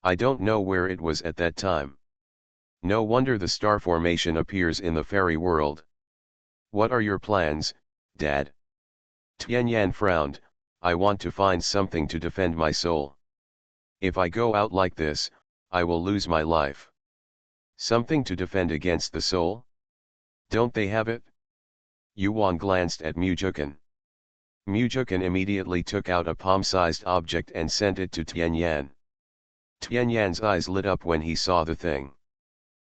I don't know where it was at that time. No wonder the star formation appears in the fairy world. What are your plans, Dad? Tianyan frowned, I want to find something to defend my soul. If I go out like this, I will lose my life. Something to defend against the soul? Don't they have it? Yuan glanced at Mujukan. Mujukan immediately took out a palm-sized object and sent it to Tianyan. Tianyan's eyes lit up when he saw the thing.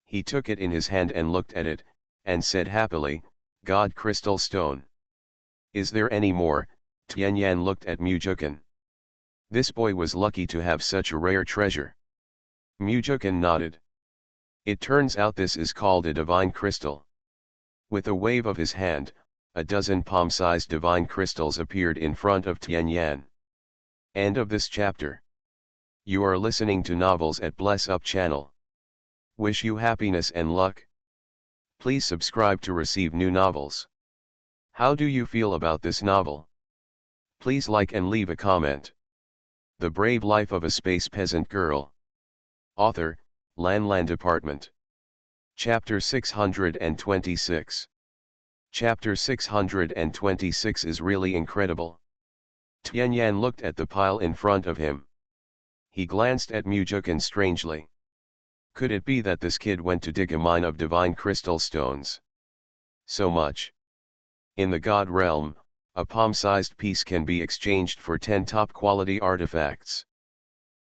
He took it in his hand and looked at it, and said happily, "God crystal stone. Is there any more?" Tianyan looked at Mujukan. This boy was lucky to have such a rare treasure. Mujukan nodded. It turns out this is called a divine crystal. With a wave of his hand, a dozen palm-sized divine crystals appeared in front of Tianyan. End of this chapter. You are listening to Novels at Bless Up channel. Wish you happiness and luck. Please subscribe to receive new novels. How do you feel about this novel? Please like and leave a comment. The Brave Life of a Space Peasant Girl. Author, Lan Department. Chapter 626. Chapter 626 is really incredible. Tianyan looked at the pile in front of him. He glanced at Mujukan strangely. Could it be that this kid went to dig a mine of divine crystal stones? So much. In the God realm, a palm-sized piece can be exchanged for 10 top-quality artifacts.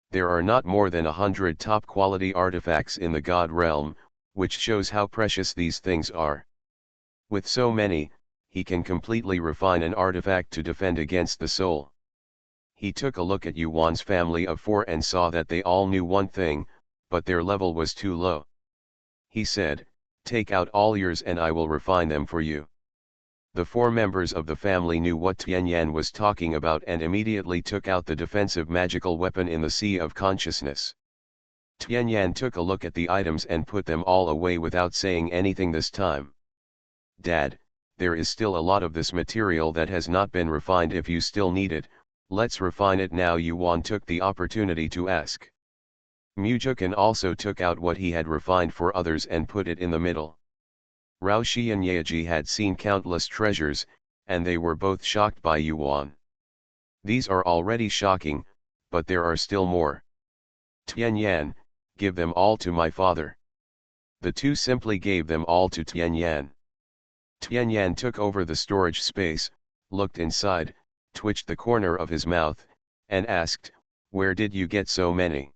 There are not more than 100 top-quality artifacts in the God realm, which shows how precious these things are. With so many, he can completely refine an artifact to defend against the soul. He took a look at Yuan's family of 4 and saw that they all knew one thing, but their level was too low. He said, "Take out all yours and I will refine them for you." The 4 members of the family knew what Tianyan was talking about and immediately took out the defensive magical weapon in the Sea of Consciousness. Tianyan took a look at the items and put them all away without saying anything this time. "Dad, there is still a lot of this material that has not been refined. If you still need it, let's refine it now," Yuan took the opportunity to ask. Mujukan also took out what he had refined for others and put it in the middle. Rao Shi and Yaji had seen countless treasures, and they were both shocked by Yuan. These are already shocking, but there are still more. "Tianyan, give them all to my father." The two simply gave them all to Tianyan. Tianyan took over the storage space, looked inside, twitched the corner of his mouth, and asked, "Where did you get so many?"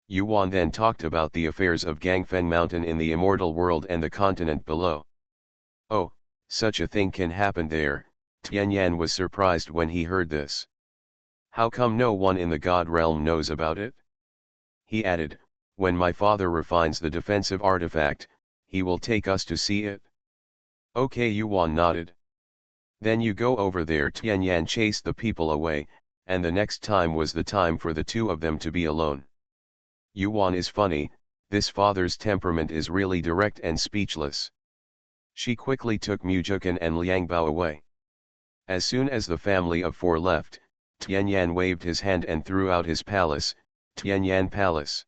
Yuan then talked about the affairs of Gangfeng Mountain in the immortal world and the continent below. "Oh, such a thing can happen there," Tianyan was surprised when he heard this. "How come no one in the God realm knows about it?" He added, "When my father refines the defensive artifact, he will take us to see it." "Okay," Yuan nodded. "Then you go over there." Tianyan chased the people away, and the next time was the time for the two of them to be alone. Yuan is funny, this father's temperament is really direct and speechless. She quickly took Mujukan and Liangbao away. As soon as the family of 4 left, Tianyan waved his hand and threw out his palace, Tianyan Palace.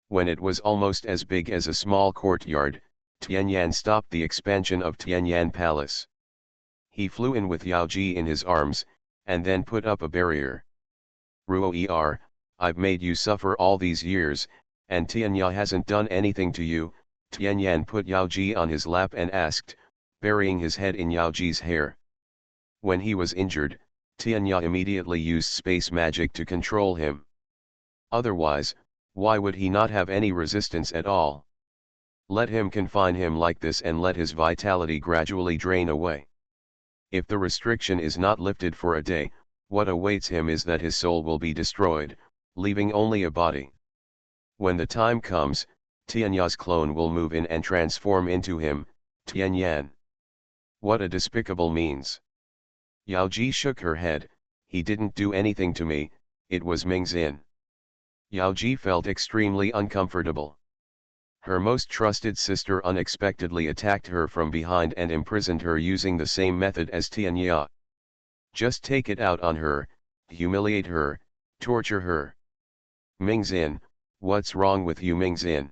When it was almost as big as a small courtyard, Tianyan stopped the expansion of Tianyan Palace. He flew in with Yaoji in his arms, and then put up a barrier. "Ruoer, I've made you suffer all these years, and Tianya hasn't done anything to you." Tianyan put Yaoji on his lap and asked, burying his head in Yaoji's hair. When he was injured, Tianya immediately used space magic to control him. Otherwise, why would he not have any resistance at all? Let him confine him like this and let his vitality gradually drain away. If the restriction is not lifted for a day, what awaits him is that his soul will be destroyed, leaving only a body. When the time comes, Tianya's clone will move in and transform into him, Tianyan. What a despicable means. Yaoji shook her head. "He didn't do anything to me, it was Mingxin." Yaoji felt extremely uncomfortable. Her most trusted sister unexpectedly attacked her from behind and imprisoned her using the same method as Tianya. Just take it out on her, humiliate her, torture her. "Mingxin, what's wrong with you, Mingxin?"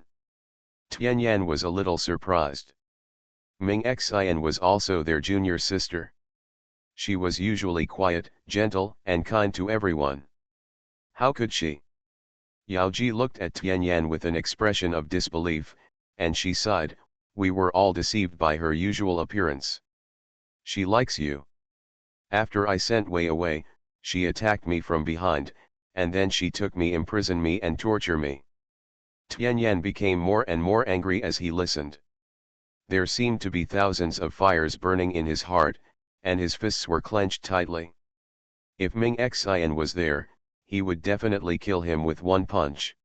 Tianyan was a little surprised. Ming Xian was also their junior sister. She was usually quiet, gentle, and kind to everyone. How could she? Yaoji looked at Tianyan with an expression of disbelief, and she sighed, "We were all deceived by her usual appearance." She likes you. After I sent Wei away, she attacked me from behind, and then she took me, imprison me and torture me. Tianyan became more and more angry as he listened. There seemed to be thousands of fires burning in his heart, and his fists were clenched tightly. If Ming Xian was there, he would definitely kill him with one punch.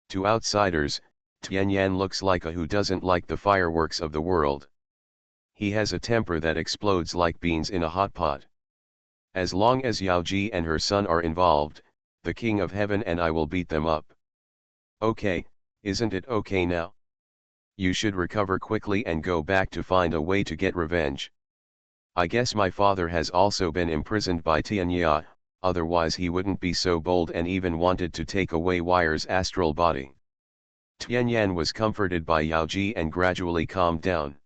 To outsiders, Tianyan looks like a who doesn't like the fireworks of the world. He has a temper that explodes like beans in a hot pot. As long as Yao Ji and her son are involved, the King of Heaven and I will beat them up. Okay, isn't it okay now? You should recover quickly and go back to find a way to get revenge. I guess my father has also been imprisoned by Tianya, otherwise he wouldn't be so bold and even wanted to take away Wire's astral body. Tianyan was comforted by Yao Ji and gradually calmed down.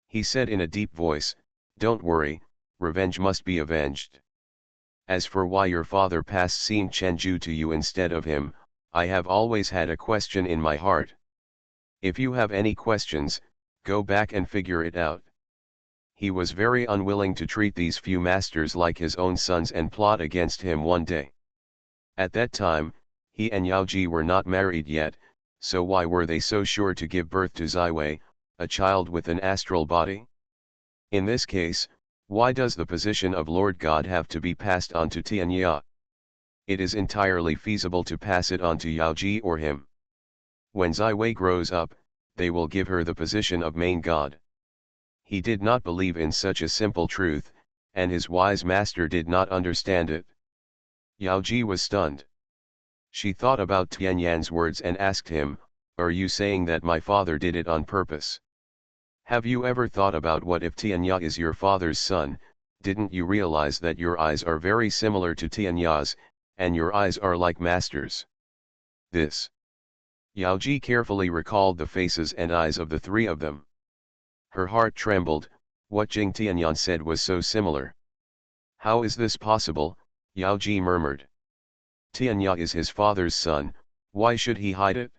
He said in a deep voice, "Don't worry, revenge must be avenged. As for why your father passed Xing Chenju to you instead of him, I have always had a question in my heart. If you have any questions, go back and figure it out." He was very unwilling to treat these few masters like his own sons and plot against him one day. At that time, he and Yao Ji were not married yet, so why were they so sure to give birth to Ziwei, a child with an astral body? In this case, why does the position of Lord God have to be passed on to Tianya? It is entirely feasible to pass it on to Yao Ji or him. When Ziwei grows up, they will give her the position of main god. He did not believe in such a simple truth, and his wise master did not understand it. Yao Ji was stunned. She thought about Tianyan's words and asked him, "Are you saying that my father did it on purpose? Have you ever thought about what if Tianya is your father's son? Didn't you realize that your eyes are very similar to Tianya's, and your eyes are like masters?" This. Yao Ji carefully recalled the faces and eyes of the three of them. Her heart trembled. What Jing Tianyan said was so similar. "How is this possible?" Yao Ji murmured. "Tianya is his father's son, why should he hide it?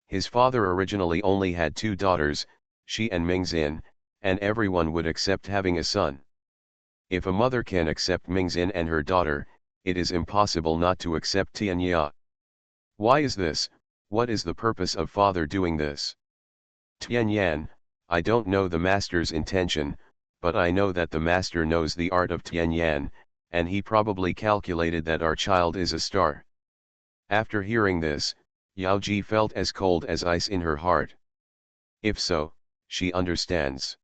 His father originally only had 2 daughters, she and Mingxin, and everyone would accept having a son. If a mother can accept Mingxin and her daughter, it is impossible not to accept Tianya. Why is this? What is the purpose of father doing this?" "Tianyan, I don't know the master's intention, but I know that the master knows the art of Tianyan, and he probably calculated that our child is a star." After hearing this, Yao Ji felt as cold as ice in her heart. If so, she understands.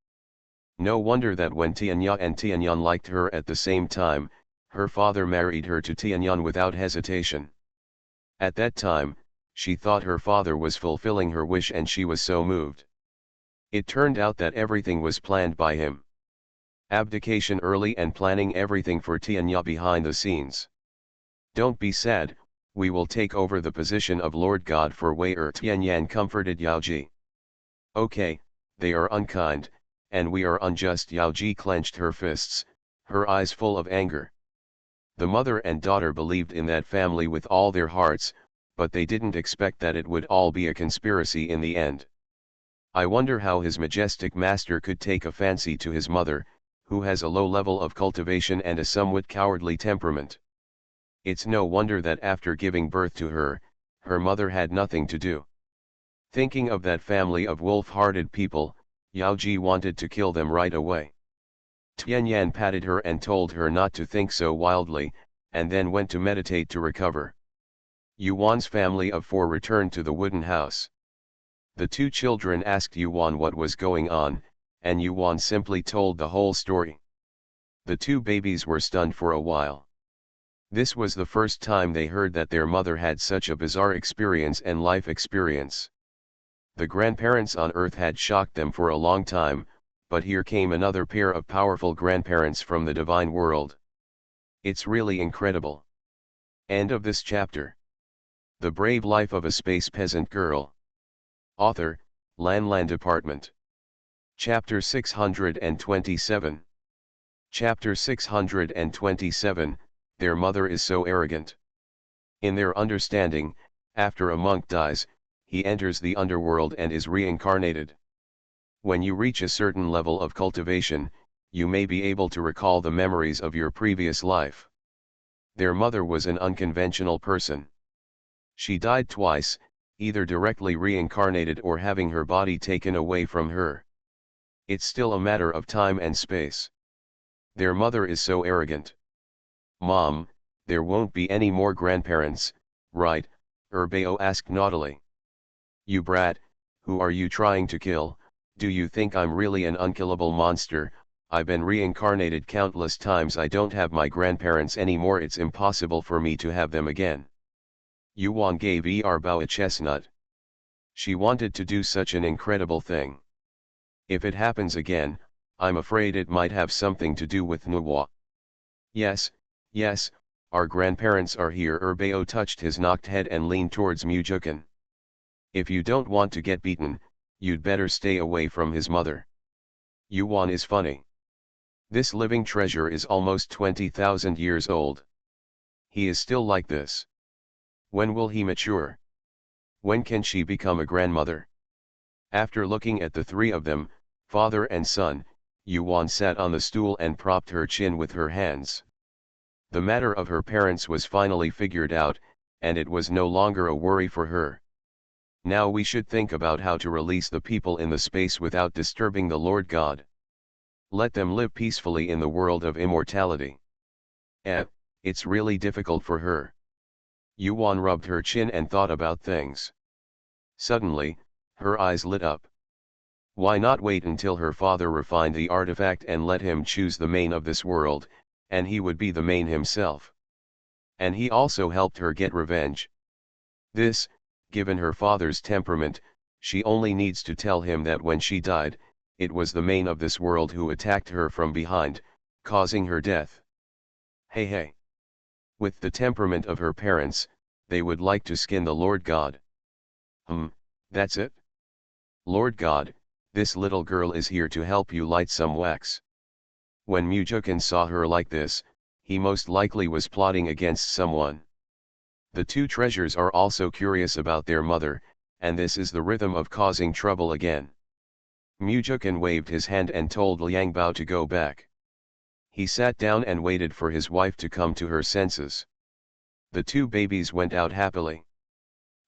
No wonder that when Tianya and Tianyan liked her at the same time, her father married her to Tianyan without hesitation. At that time, she thought her father was fulfilling her wish and she was so moved. It turned out that everything was planned by him. Abdication early and planning everything for Tianya behind the scenes. "Don't be sad, we will take over the position of Lord God for Wei Tianyan comforted Yao Ji. "Okay, they are unkind, and we are unjust." Yao Ji clenched her fists, her eyes full of anger. The mother and daughter believed in that family with all their hearts, but they didn't expect that it would all be a conspiracy in the end. I wonder how His Majestic Master could take a fancy to his mother, who has a low level of cultivation and a somewhat cowardly temperament. It's no wonder that after giving birth to her, her mother had nothing to do. Thinking of that family of wolf-hearted people, Yao Ji wanted to kill them right away. Tianyan patted her and told her not to think so wildly, and then went to meditate to recover. Yuan's family of 4 returned to the wooden house. The 2 children asked Yuan what was going on, and Yuan simply told the whole story. The 2 babies were stunned for a while. This was the first time they heard that their mother had such a bizarre experience and life experience. The grandparents on Earth had shocked them for a long time, but here came another pair of powerful grandparents from the divine world. It's really incredible. End of this chapter. The Brave Life of a Space Peasant Girl. Author, Lan Department. Chapter 627. Chapter 627, Their Mother is So Arrogant. In their understanding, after a monk dies, he enters the underworld and is reincarnated. When you reach a certain level of cultivation, you may be able to recall the memories of your previous life. Their mother was an unconventional person. She died twice, either directly reincarnated or having her body taken away from her. It's still a matter of time and space. Their mother is so arrogant. Mom, there won't be any more grandparents, right? Urbeo asked naughtily. You brat, who are you trying to kill? Do you think I'm really an unkillable monster? I've been reincarnated countless times. I don't have my grandparents anymore. It's impossible for me to have them again. Yuan gave Erbao a chestnut. She wanted to do such an incredible thing. If it happens again, I'm afraid it might have something to do with Nuwa. Yes, yes, our grandparents are here. Urbeo touched his knocked head and leaned towards Mujukan. If you don't want to get beaten, you'd better stay away from his mother. Yuan is funny. This living treasure is almost 20,000 years old. He is still like this. When will he mature? When can she become a grandmother? After looking at the three of them, father and son, Yuan sat on the stool and propped her chin with her hands. The matter of her parents was finally figured out, and it was no longer a worry for her. Now we should think about how to release the people in the space without disturbing the Lord God. Let them live peacefully in the world of immortality. It's really difficult for her. Yuan rubbed her chin and thought about things. Suddenly, her eyes lit up. Why not wait until her father refined the artifact and let him choose the main of this world, and he would be the main himself. And he also helped her get revenge. This, given her father's temperament, she only needs to tell him that when she died, it was the main of this world who attacked her from behind, causing her death. Hey. With the temperament of her parents, they would like to skin the Lord God. That's it? Lord God, this little girl is here to help you light some wax. When Mujukan saw her like this, he most likely was plotting against someone. The two treasures are also curious about their mother, and this is the rhythm of causing trouble again. Mujukan waved his hand and told Liang Bao to go back. He sat down and waited for his wife to come to her senses. The two babies went out happily.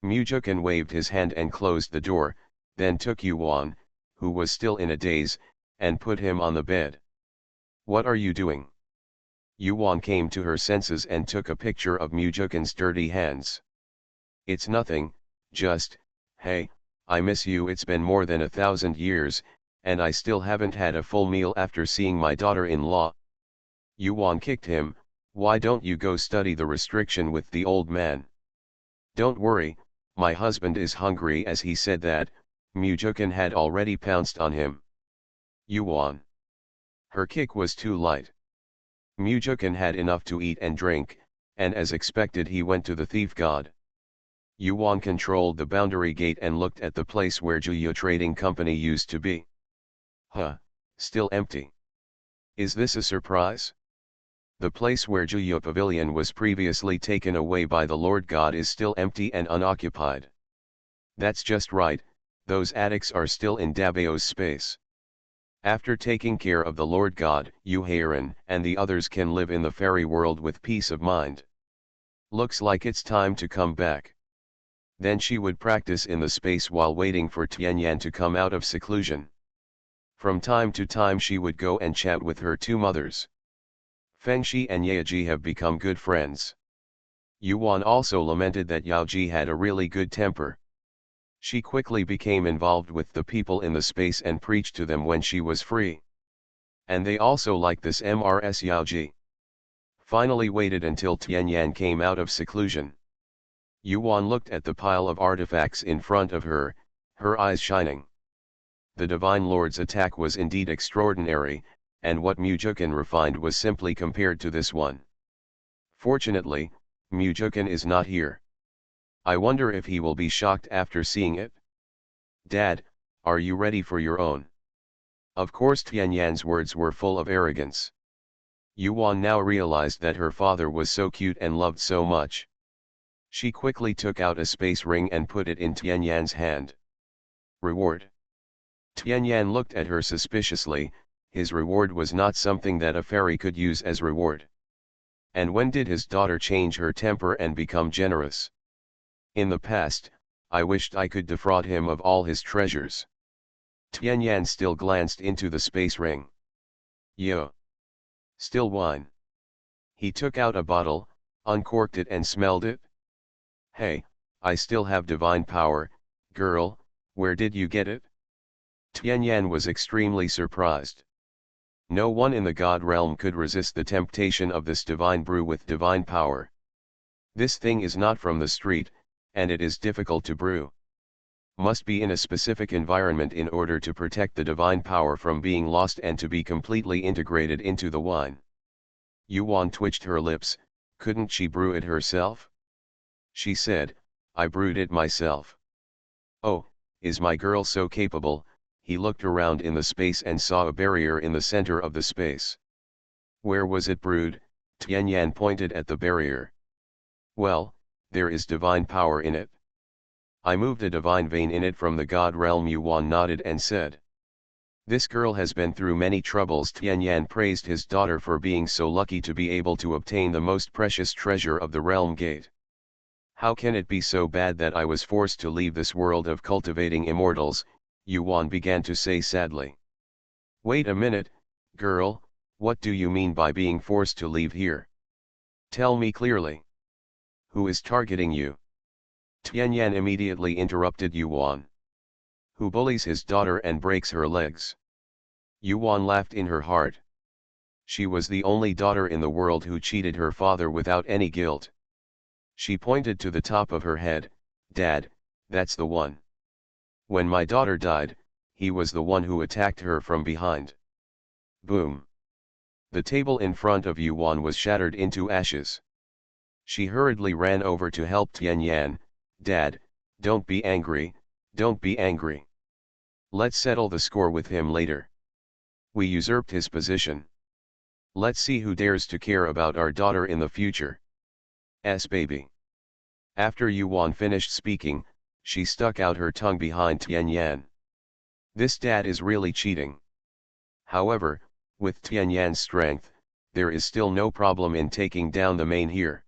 Mujukan waved his hand and closed the door, then took Yuan, who was still in a daze, and put him on the bed. What are you doing? Yuan came to her senses and took a picture of Mujukan's dirty hands. It's nothing, just, hey, I miss you. It's been more than 1,000 years, and I still haven't had a full meal after seeing my daughter-in-law. Yuan kicked him. Why don't you go study the restriction with the old man? Don't worry, my husband is hungry. As he said that, Mujukan had already pounced on him. Yuan. Her kick was too light. Mujukan had enough to eat and drink, and as expected he went to the thief god. Yuan controlled the boundary gate and looked at the place where Juya Trading Company used to be. Still empty. Is this a surprise? The place where Juya Pavilion was previously taken away by the Lord God is still empty and unoccupied. That's just right, those attics are still in Dabao's space. After taking care of the Lord God, Yuhairan and the others can live in the fairy world with peace of mind. Looks like it's time to come back. Then she would practice in the space while waiting for Tianyan to come out of seclusion. From time to time she would go and chat with her two mothers. Fengshi and Yaoji have become good friends. Yuan also lamented that Yaoji had a really good temper. She quickly became involved with the people in the space and preached to them when she was free. And they also liked this Mrs. Yaoji. Finally waited until Tianyan came out of seclusion. Yuan looked at the pile of artifacts in front of her, her eyes shining. The Divine Lord's attack was indeed extraordinary, and what Mujukan refined was simply compared to this one. Fortunately, Mujukan is not here. I wonder if he will be shocked after seeing it. Dad, are you ready for your own? Of course Tianyan's words were full of arrogance. Yuan now realized that her father was so cute and loved so much. She quickly took out a space ring and put it in Tianyan's hand. Reward. Tianyan looked at her suspiciously, his reward was not something that a fairy could use as reward. And when did his daughter change her temper and become generous? In the past, I wished I could defraud him of all his treasures. Tianyan still glanced into the space ring. Yo! Still wine. He took out a bottle, uncorked it and smelled it. Hey, I still have divine power, girl, where did you get it? Tianyan was extremely surprised. No one in the god realm could resist the temptation of this divine brew with divine power. This thing is not from the street, and it is difficult to brew. Must be in a specific environment in order to protect the divine power from being lost and to be completely integrated into the wine. Yuan twitched her lips. Couldn't she brew it herself? She said, I brewed it myself. Oh, is my girl so capable? He looked around in the space and saw a barrier in the center of the space. Where was it brewed? Tianyan pointed at the barrier. Well, there is divine power in it. I moved a divine vein in it from the god realm. Yuan nodded and said. This girl has been through many troubles. Tianyan praised his daughter for being so lucky to be able to obtain the most precious treasure of the realm gate. How can it be so bad that I was forced to leave this world of cultivating immortals? Yuan began to say sadly. Wait a minute, girl, what do you mean by being forced to leave here? Tell me clearly. Who is targeting you? Tianyan immediately interrupted Yuan. Who bullies his daughter and breaks her legs? Yuan laughed in her heart. She was the only daughter in the world who cheated her father without any guilt. She pointed to the top of her head. Dad, that's the one. When my daughter died, he was the one who attacked her from behind. Boom. The table in front of Yuan was shattered into ashes. She hurriedly ran over to help Tianyan. Dad, don't be angry, don't be angry. Let's settle the score with him later. We usurped his position. Let's see who dares to care about our daughter in the future. Baby. After Yuan finished speaking, she stuck out her tongue behind Tianyan. This dad is really cheating. However, with Tianyan's strength, there is still no problem in taking down the main here.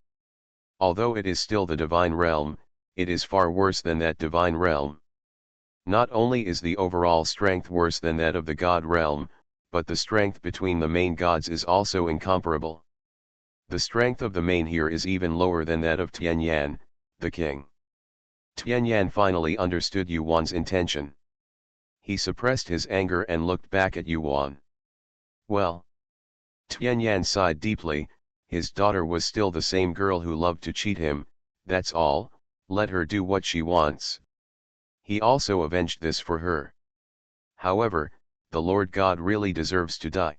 Although it is still the divine realm, it is far worse than that divine realm. Not only is the overall strength worse than that of the god realm, but the strength between the main gods is also incomparable. The strength of the main here is even lower than that of Tianyan, the king. Tianyan finally understood Yuan's intention. He suppressed his anger and looked back at Yuan. Well. Tianyan sighed deeply. His daughter was still the same girl who loved to cheat him. That's all, let her do what she wants. He also avenged this for her. However, the Lord God really deserves to die.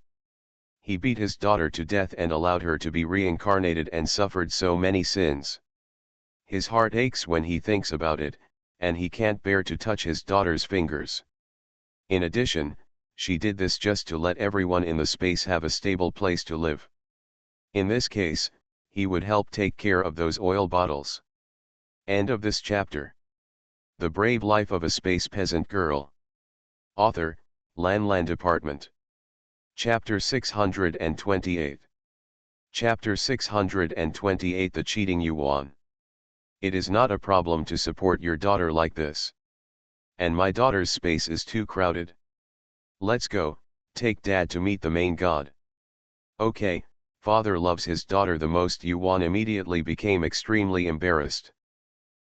He beat his daughter to death and allowed her to be reincarnated and suffered so many sins. His heart aches when he thinks about it, and he can't bear to touch his daughter's fingers. In addition, she did this just to let everyone in the space have a stable place to live. In this case, he would help take care of those oil bottles. End of this chapter. The Brave Life of a Space Peasant Girl. Author, Lan Department. Chapter 628. Chapter 628. The Cheating Yuan. It is not a problem to support your daughter like this. And my daughter's space is too crowded. Let's go, take dad to meet the main god. Okay, father loves his daughter the most. Yuan immediately became extremely embarrassed.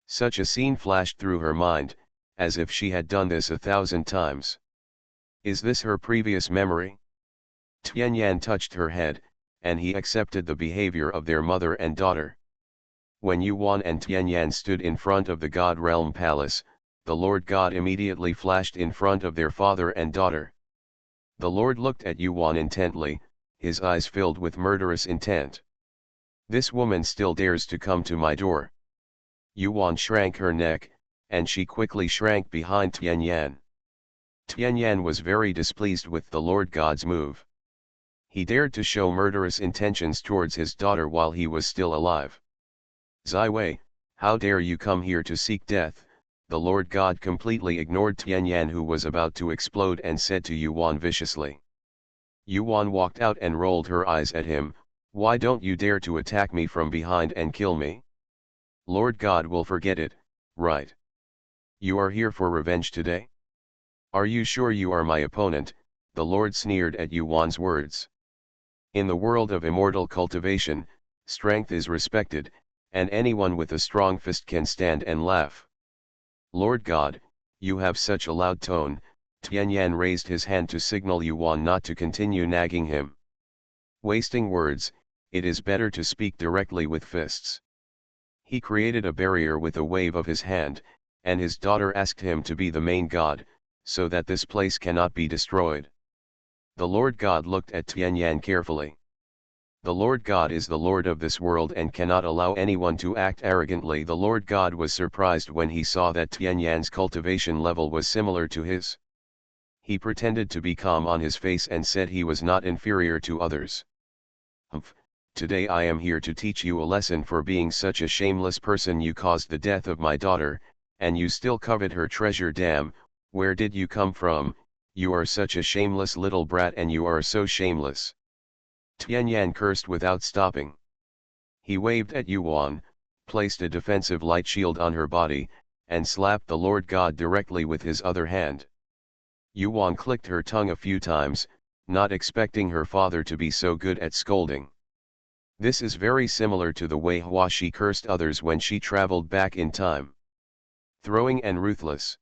Such a scene flashed through her mind, as if she had done this 1,000 times. Is this her previous memory? Tianyan touched her head, and he accepted the behavior of their mother and daughter. When Yuan and Tianyan stood in front of the God Realm Palace, the Lord God immediately flashed in front of their father and daughter. The Lord looked at Yuan intently, his eyes filled with murderous intent. This woman still dares to come to my door. Yuan shrank her neck, and she quickly shrank behind Tianyan. Tianyan was very displeased with the Lord God's move. He dared to show murderous intentions towards his daughter while he was still alive. Zai Wei, how dare you come here to seek death? The Lord God completely ignored Tianyan, who was about to explode, and said to Yuan viciously. Yuan walked out and rolled her eyes at him. Why don't you dare to attack me from behind and kill me? Lord God will forget it, right? You are here for revenge today? Are you sure you are my opponent? The Lord sneered at Yuan's words. In the world of immortal cultivation, strength is respected, and anyone with a strong fist can stand and laugh. Lord God, you have such a loud tone. Tianyan raised his hand to signal Yuan not to continue nagging him. Wasting words, it is better to speak directly with fists. He created a barrier with a wave of his hand, and his daughter asked him to be the main god, so that this place cannot be destroyed. The Lord God looked at Tianyan carefully. The Lord God is the Lord of this world and cannot allow anyone to act arrogantly. The Lord God was surprised when he saw that Tianyan's cultivation level was similar to his. He pretended to be calm on his face and said he was not inferior to others. Humph, today I am here to teach you a lesson for being such a shameless person. You caused the death of my daughter, and you still covet her treasure. Damn, where did you come from? You are such a shameless little brat, and you are so shameless. Tianyan cursed without stopping. He waved at Yuan, placed a defensive light shield on her body, and slapped the Lord God directly with his other hand. Yuan clicked her tongue a few times, not expecting her father to be so good at scolding. This is very similar to the way Huashi cursed others when she traveled back in time. Throwing and ruthless.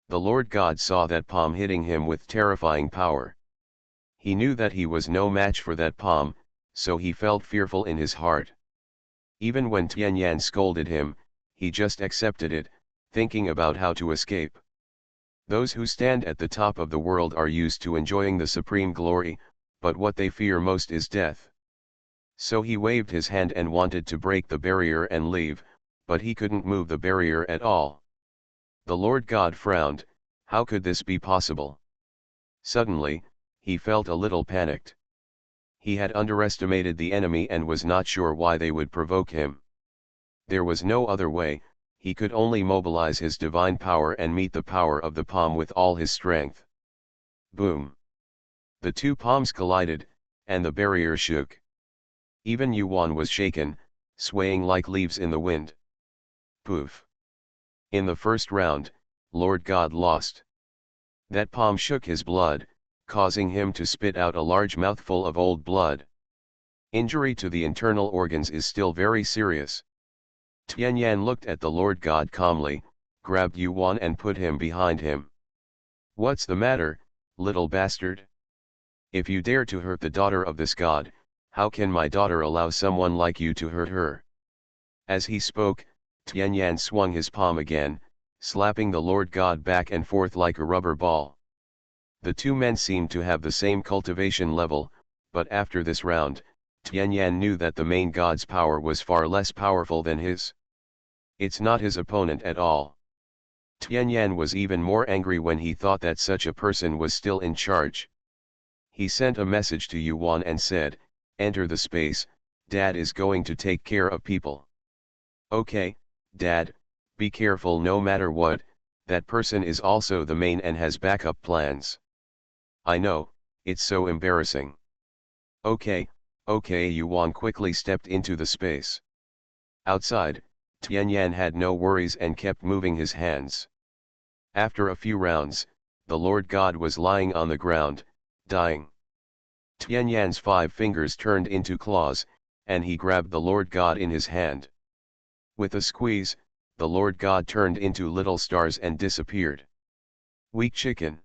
The Lord God saw that palm hitting him with terrifying power. He knew that he was no match for that palm, so he felt fearful in his heart. Even when Tianyan scolded him, he just accepted it, thinking about how to escape. Those who stand at the top of the world are used to enjoying the supreme glory, but what they fear most is death. So he waved his hand and wanted to break the barrier and leave, but he couldn't move the barrier at all. The Lord God frowned. How could this be possible? Suddenly, he felt a little panicked. He had underestimated the enemy and was not sure why they would provoke him. There was no other way. He could only mobilize his divine power and meet the power of the palm with all his strength. Boom! The two palms collided, and the barrier shook. Even Yuan was shaken, swaying like leaves in the wind. Poof! In the first round, Lord God lost. That palm shook his blood, causing him to spit out a large mouthful of old blood. Injury to the internal organs is still very serious. Tianyan looked at the Lord God calmly, grabbed Yuan and put him behind him. What's the matter, little bastard? If you dare to hurt the daughter of this god, how can my daughter allow someone like you to hurt her? As he spoke, Tianyan swung his palm again, slapping the Lord God back and forth like a rubber ball. The two men seemed to have the same cultivation level, but after this round, Tianyan knew that the main god's power was far less powerful than his. It's not his opponent at all. Tianyan was even more angry when he thought that such a person was still in charge. He sent a message to Yuan and said, "Enter the space, Dad is going to take care of people." "Okay, Dad, be careful no matter what, that person is also the main and has backup plans." "I know, it's so embarrassing." Okay, Yuan quickly stepped into the space. Outside, Tianyan had no worries and kept moving his hands. After a few rounds, the Lord God was lying on the ground, dying. Tianyan's 5 fingers turned into claws, and he grabbed the Lord God in his hand. With a squeeze, the Lord God turned into little stars and disappeared. Weak chicken.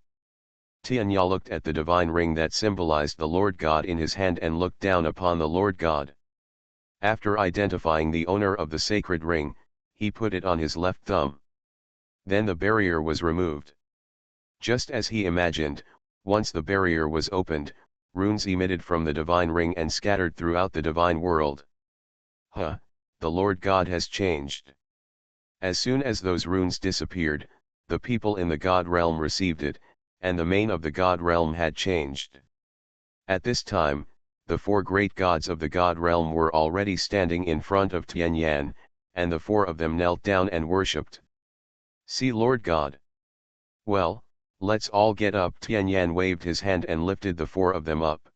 Tianya looked at the divine ring that symbolized the Lord God in his hand and looked down upon the Lord God. After identifying the owner of the sacred ring, he put it on his left thumb. Then the barrier was removed. Just as he imagined, once the barrier was opened, runes emitted from the divine ring and scattered throughout the divine world. Huh, the Lord God has changed. As soon as those runes disappeared, the people in the God realm received it, and the main of the God realm had changed. At this time, the 4 great gods of the God realm were already standing in front of Tianyan, and the 4 of them knelt down and worshipped. "See Lord God. Well, Let's all get up. Tianyan waved his hand and lifted the four of them up.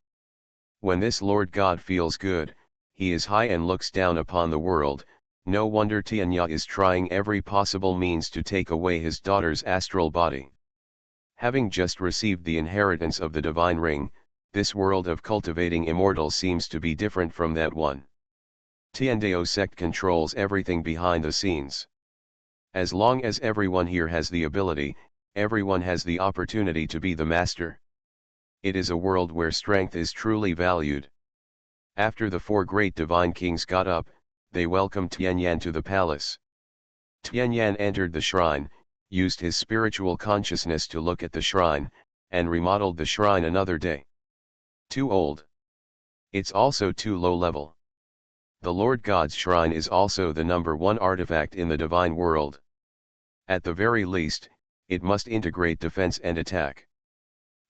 When this Lord God feels good, he is high and looks down upon the world. No wonder Tianya is trying every possible means to take away his daughter's astral body. Having just received the inheritance of the divine ring, this world of cultivating immortals seems to be different from that one. Tiandao sect controls everything behind the scenes. As long as everyone here has the ability, everyone has the opportunity to be the master. It is a world where strength is truly valued. After the four great divine kings got up, they welcomed Tianyan to the palace. Tianyan entered the shrine, used his spiritual consciousness to look at the shrine, and remodeled the shrine another day. Too old. It's also too low level. The Lord God's shrine is also the #1 artifact in the divine world. At the very least, it must integrate defense and attack.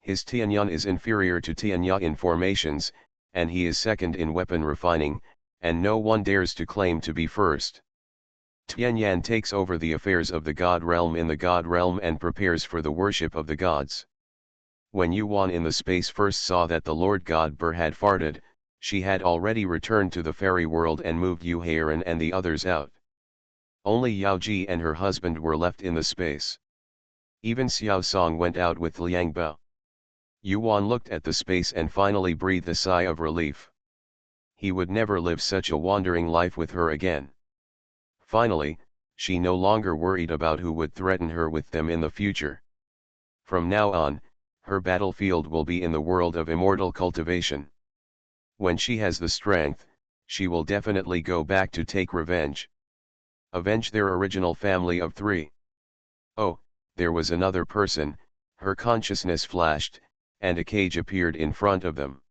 His Tianyan is inferior to Tianya in formations, and he is second in weapon refining, and no one dares to claim to be first. Tianyan takes over the affairs of the God realm in the God realm and prepares for the worship of the gods. When Yuan in the space first saw that the Lord God Bur had farted, she had already returned to the fairy world and moved Yu Heiran and the others out. Only Yao Ji and her husband were left in the space. Even Xiao Song went out with Liang Bao. Yuan looked at the space and finally breathed a sigh of relief. He would never live such a wandering life with her again. Finally, she no longer worried about who would threaten her with them in the future. From now on, her battlefield will be in the world of immortal cultivation. When she has the strength, she will definitely go back to take revenge. Avenge their original family of 3. Oh, there was another person. Her consciousness flashed, and a cage appeared in front of them.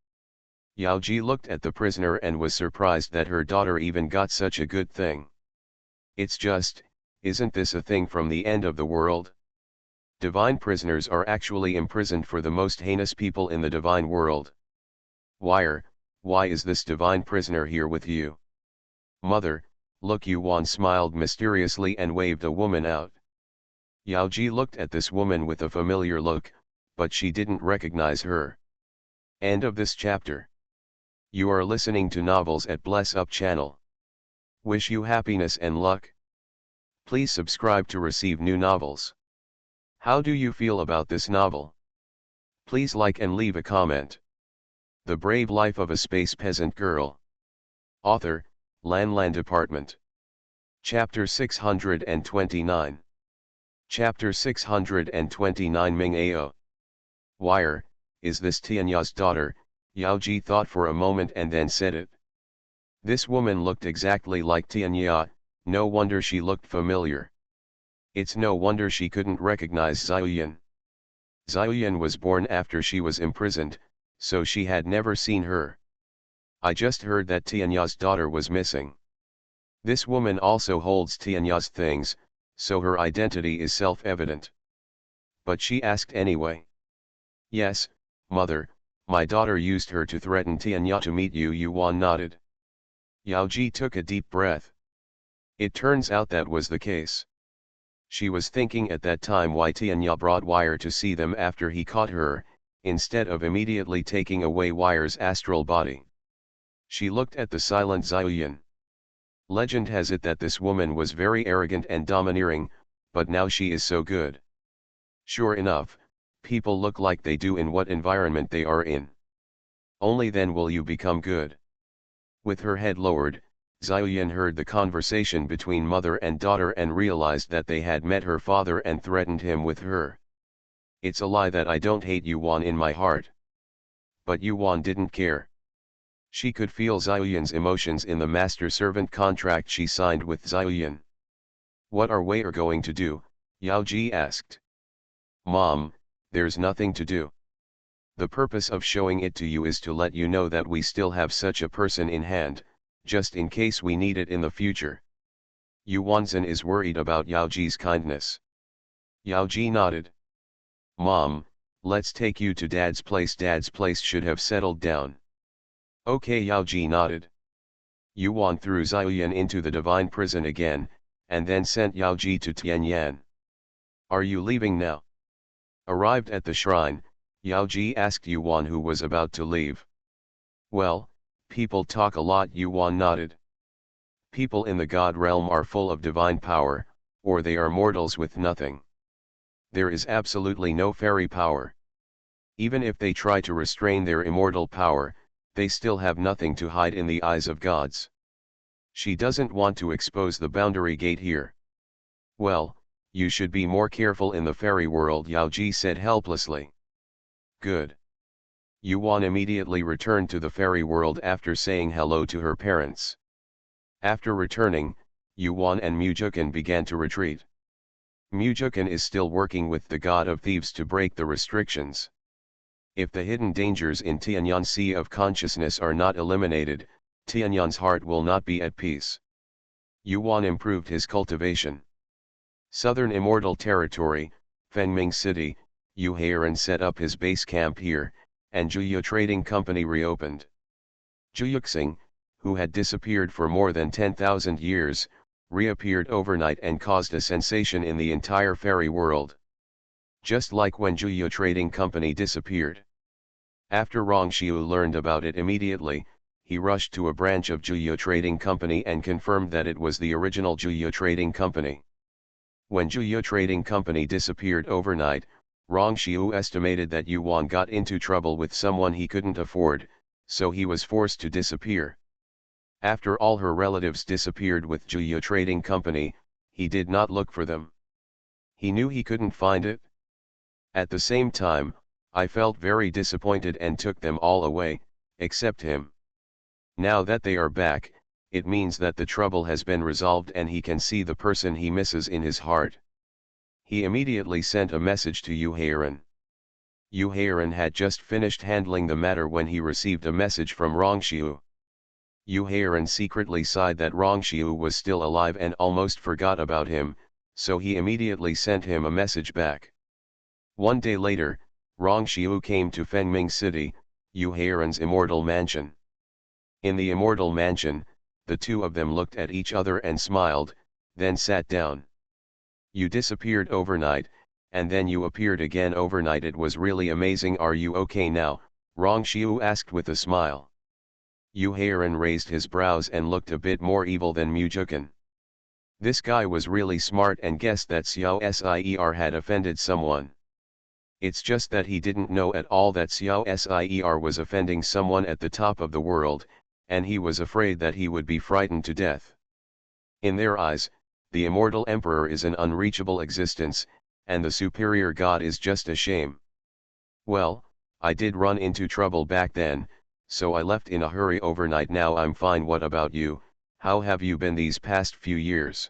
Yao Ji looked at the prisoner and was surprised that her daughter even got such a good thing. It's just, isn't this a thing from the end of the world? Divine prisoners are actually imprisoned for the most heinous people in the divine world. Why is this divine prisoner here with you? Mother, look. Yuan smiled mysteriously and waved a woman out. Yao Ji looked at this woman with a familiar look, but she didn't recognize her. End of this chapter. You are listening to Novels at Bless Up channel. Wish you happiness and luck. Please subscribe to receive new novels. How do you feel about this novel? Please like and leave a comment. The Brave Life of a Space Peasant Girl. Author, Lan Department. Chapter 629. Chapter 629. Ming Ao. Wire, is this Tianya's daughter? Yao Ji thought for a moment and then said it. This woman looked exactly like Tianya, no wonder she looked familiar. It's no wonder she couldn't recognize Xiaoyan. Xiaoyan was born after she was imprisoned, so she had never seen her. I just heard that Tianya's daughter was missing. This woman also holds Tianya's things, so her identity is self-evident. But she asked anyway. Yes, mother, my daughter used her to threaten Tianya to meet you. Yuan nodded. Yao Ji took a deep breath. It turns out that was the case. She was thinking at that time why Tianya brought Wire to see them after he caught her, instead of immediately taking away Wire's astral body. She looked at the silent Xiaoyan. Legend has it that this woman was very arrogant and domineering, but now she is so good. Sure enough, people look like they do in what environment they are in. Only then will you become good. With her head lowered, Xiaoyan heard the conversation between mother and daughter and realized that they had met her father and threatened him with her. It's a lie that I don't hate Yuan in my heart. But Yuan didn't care. She could feel Xiaoyan's emotions in the master-servant contract she signed with Xiaoyan. What are we going to do? Yao Ji asked. Mom, there's nothing to do. The purpose of showing it to you is to let you know that we still have such a person in hand, just in case we need it in the future. Yuanzhen is worried about Yao Ji's kindness. Yao Ji nodded. Mom, let's take you to Dad's place. Dad's place should have settled down. Okay. Yao Ji nodded. Yuan threw Xiaoyan into the divine prison again, and then sent Yao Ji to Tianyan. Are you leaving now? Arrived at the shrine, Yao Ji asked Yuan who was about to leave. Well, people talk a lot, Yuan nodded. People in the god realm are full of divine power, or they are mortals with nothing. There is absolutely no fairy power. Even if they try to restrain their immortal power, they still have nothing to hide in the eyes of gods. She doesn't want to expose the boundary gate here. Well, you should be more careful in the fairy world, Yao Ji said helplessly. Good. Yuan immediately returned to the fairy world after saying hello to her parents. After returning, Yuan and Mujukan began to retreat. Mujukan is still working with the god of thieves to break the restrictions. If the hidden dangers in Tianyan's sea of consciousness are not eliminated, Tianyan's heart will not be at peace. Yuan improved his cultivation. Southern Immortal Territory, Fengming City, Yu Heiran set up his base camp here, and Juya Trading Company reopened. Juyuxing, who had disappeared for more than 10,000 years, reappeared overnight and caused a sensation in the entire fairy world. Just like when Juya Trading Company disappeared. After Rongxiu learned about it immediately, he rushed to a branch of Juya Trading Company and confirmed that it was the original Juya Trading Company. When Juya Trading Company disappeared overnight, Rongxiu estimated that Yuan got into trouble with someone he couldn't afford, so he was forced to disappear. After all her relatives disappeared with Juya Trading Company, he did not look for them. He knew he couldn't find it. At the same time, I felt very disappointed and took them all away, except him. Now that they are back, it means that the trouble has been resolved and he can see the person he misses in his heart. He immediately sent a message to Yu Heiran. Yu Heiran had just finished handling the matter when he received a message from Rongxiu. Yu Heiran secretly sighed that Rongxiu was still alive and almost forgot about him, so he immediately sent him a message back. One day later, Rongxiu came to Fengming City, Yu Heiran's immortal mansion. In the immortal mansion, the two of them looked at each other and smiled, then sat down. You disappeared overnight, and then you appeared again overnight. It was really amazing. Are you okay now? Rongxiu asked with a smile. Yu Heiran raised his brows and looked a bit more evil than Mujukan. This guy was really smart and guessed that Xiao Sier had offended someone. It's just that he didn't know at all that Xiao Sier was offending someone at the top of the world, and he was afraid that he would be frightened to death. In their eyes, the immortal emperor is an unreachable existence, and the superior god is just a shame. Well, I did run into trouble back then, so I left in a hurry overnight. Now I'm fine. What about you? How have you been these past few years?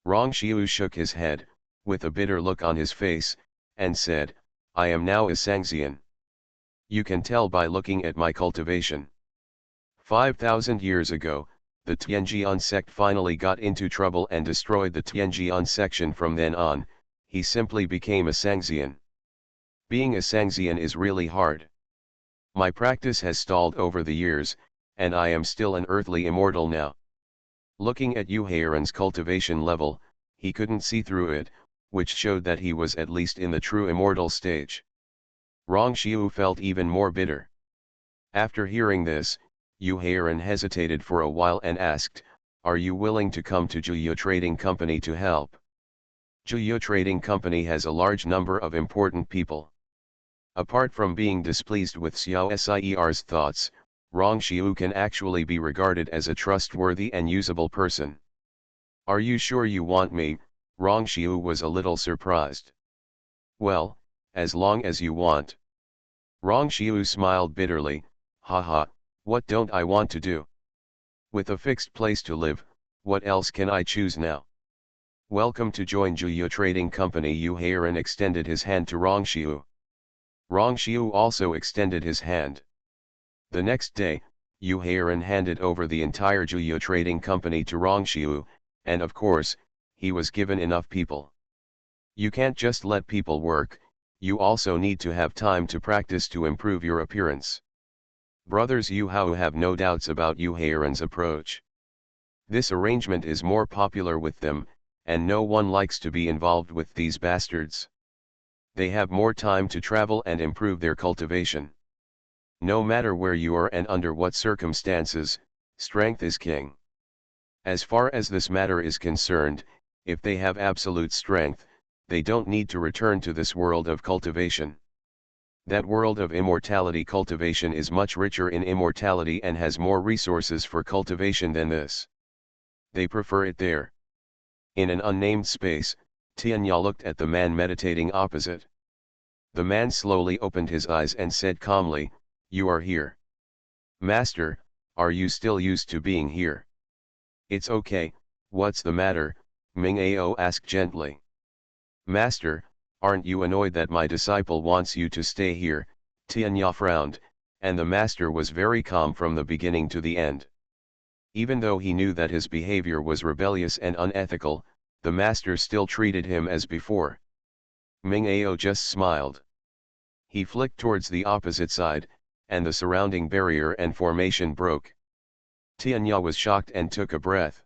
Rongxiu shook his head, with a bitter look on his face, and said, I am now a Sangxian. You can tell by looking at my cultivation. 5,000 years ago, the Tianjian sect finally got into trouble and destroyed the Tianjian section. From then on, he simply became a Sangxian. Being a Sangxian is really hard. My practice has stalled over the years, and I am still an earthly immortal now. Looking at Yu Heiran's cultivation level, he couldn't see through it, which showed that he was at least in the true immortal stage. Rongxiu felt even more bitter. After hearing this, Yu Heiran hesitated for a while and asked, are you willing to come to Juya Trading Company to help? Juya Trading Company has a large number of important people. Apart from being displeased with Xiao Sier's thoughts, Rongxiu can actually be regarded as a trustworthy and usable person. Are you sure you want me? Rongxiu was a little surprised. Well, as long as you want. Rongxiu smiled bitterly, haha, what don't I want to do? With a fixed place to live, what else can I choose now? Welcome to join Juya Trading Company. Yu Heiran extended his hand to Rongxiu. Rongxiu also extended his hand. The next day, Yu Heiran handed over the entire Juya Trading Company to Rongxiu, and of course, he was given enough people. You can't just let people work, you also need to have time to practice to improve your appearance. Brothers Yu Hao have no doubts about Yu Heiran's approach. This arrangement is more popular with them, and no one likes to be involved with these bastards. they have more time to travel and improve their cultivation. No matter where you are and under what circumstances, strength is king. As far as this matter is concerned, if they have absolute strength, they don't need to return to this world of cultivation. That world of immortality cultivation is much richer in immortality and has more resources for cultivation than this. They prefer it there. In an unnamed space, Tianya looked at the man meditating opposite. The man slowly opened his eyes and said calmly, "You are here. Master, are you still used to being here?" "It's okay, what's the matter?" Ming Ao asked gently. "Master, aren't you annoyed that my disciple wants you to stay here?" Tianya frowned, and the master was very calm from the beginning to the end. Even though he knew that his behavior was rebellious and unethical, the master still treated him as before. Ming Ao just smiled. He flicked towards the opposite side, and the surrounding barrier and formation broke. Tianya was shocked and took a breath.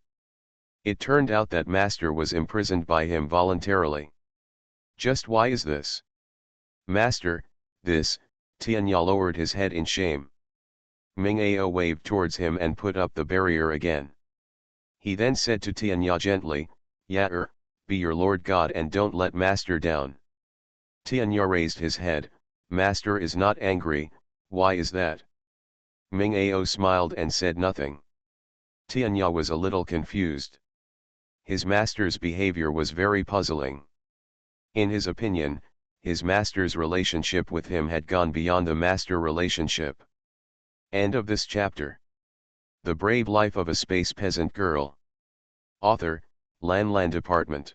It turned out that master was imprisoned by him voluntarily. Just why is this? "Master, this," Tianya lowered his head in shame. Ming Ao waved towards him and put up the barrier again. He then said to Tianya gently, "Ya be your Lord God and don't let master down." Tianya raised his head. "Master is not angry, why is that?" Ming Ao smiled and said nothing. Tianya was a little confused. His master's behavior was very puzzling. In his opinion, his master's relationship with him had gone beyond the master relationship. End of this chapter. The Brave Life of a Space Peasant Girl. Author, Lan Department.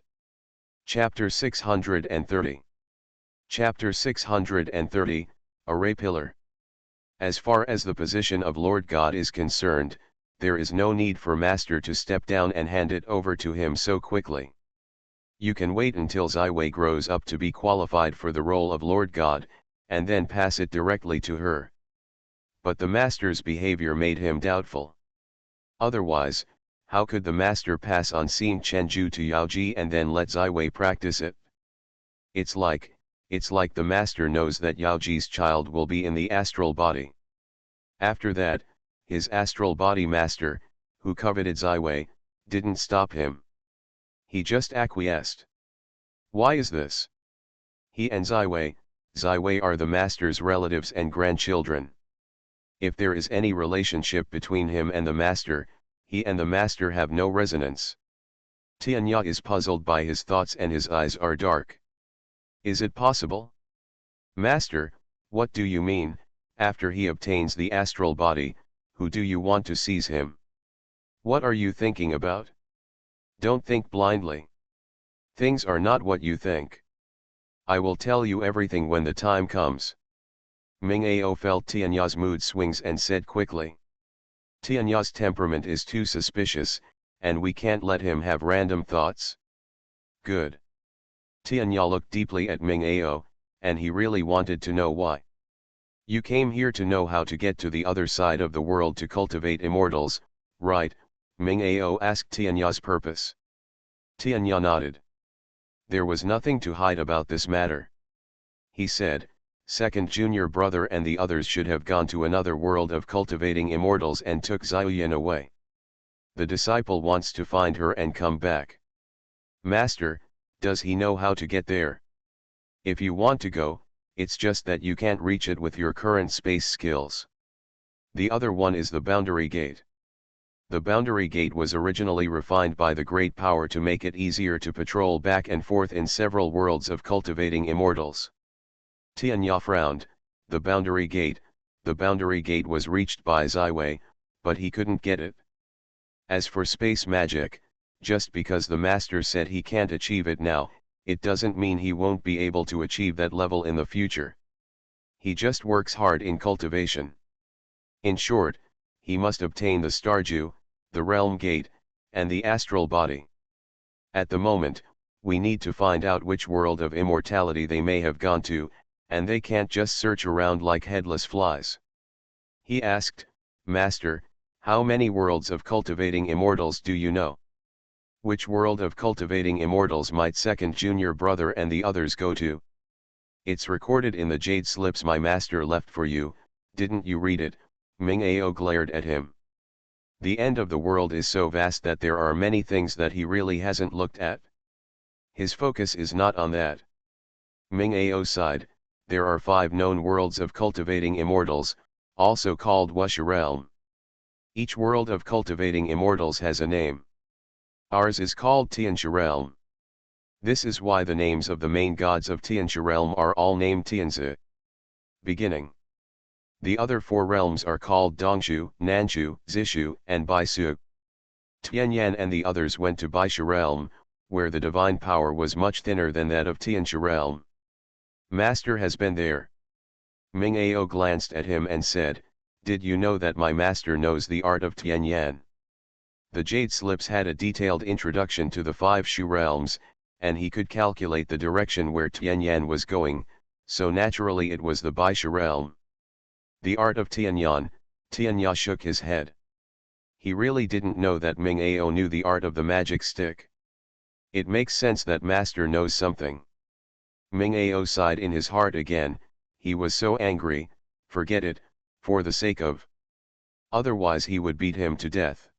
Chapter 630. Chapter 630, A Ray Pillar. As far as the position of Lord God is concerned, there is no need for Master to step down and hand it over to him so quickly. You can wait until Ziwei grows up to be qualified for the role of Lord God, and then pass it directly to her. But the Master's behavior made him doubtful. Otherwise, how could the Master pass on Xin Chenju to Yaoji and then let Ziwei practice it? It's like the Master knows that Yaoji's child will be in the astral body. After that, his astral body master, who coveted Ziwei, didn't stop him. He just acquiesced. Why is this? He and Ziwei are the Master's relatives and grandchildren. If there is any relationship between him and the Master, he and the Master have no resonance. Tianya is puzzled by his thoughts and his eyes are dark. Is it possible? Master, what do you mean? After he obtains the astral body, who do you want to seize him? What are you thinking about? Don't think blindly. Things are not what you think. I will tell you everything when the time comes. Ming Ao felt Tianya's mood swings and said quickly. Tianya's temperament is too suspicious, and we can't let him have random thoughts. Good. Tianya looked deeply at Ming Ao, and he really wanted to know why. You came here to know how to get to the other side of the world to cultivate immortals, right? Ming Ao asked Tianya's purpose. Tianya nodded. There was nothing to hide about this matter. He said, second junior brother and the others should have gone to another world of cultivating immortals and took Xiaoyan away. The disciple wants to find her and come back. Master, does he know how to get there? If you want to go, it's just that you can't reach it with your current space skills. The other one is the boundary gate. The boundary gate was originally refined by the Great Power to make it easier to patrol back and forth in several worlds of cultivating immortals. Tianya frowned. The boundary gate was reached by Ziwei, but he couldn't get it. As for space magic, just because the Master said he can't achieve it now, it doesn't mean he won't be able to achieve that level in the future. He just works hard in cultivation. In short, he must obtain the Starju, the Realm Gate, and the Astral Body. At the moment, we need to find out which world of immortality they may have gone to, and they can't just search around like headless flies. He asked, Master, how many worlds of cultivating immortals do you know? Which world of cultivating immortals might second junior brother and the others go to? It's recorded in the jade slips my master left for you, didn't you read it? Ming Ao glared at him. The end of the world is so vast that there are many things that he really hasn't looked at. His focus is not on that. Ming Ao sighed. There are 5 known worlds of cultivating immortals, also called Wuxia realm. Each world of cultivating immortals has a name. Ours is called Tianxia realm. This is why the names of the main gods of Tianxia realm are all named Tianzi. Beginning. The other 4 realms are called Dongshu, Nanshu, Zishu, and Baisu. Tianyan and the others went to Baixia realm, where the divine power was much thinner than that of Tianxia realm. Master has been there. Ming Ao glanced at him and said, did you know that my master knows the art of Tianyan? The jade slips had a detailed introduction to the 5 Shu realms, and he could calculate the direction where Tianyan was going, so naturally it was the Baixia realm. The art of Tianyan. Tianya shook his head. He really didn't know that Ming Ao knew the art of the magic stick. It makes sense that master knows something. Ming Ao sighed in his heart again. He was so angry. Forget it, for the sake of. Otherwise he would beat him to death.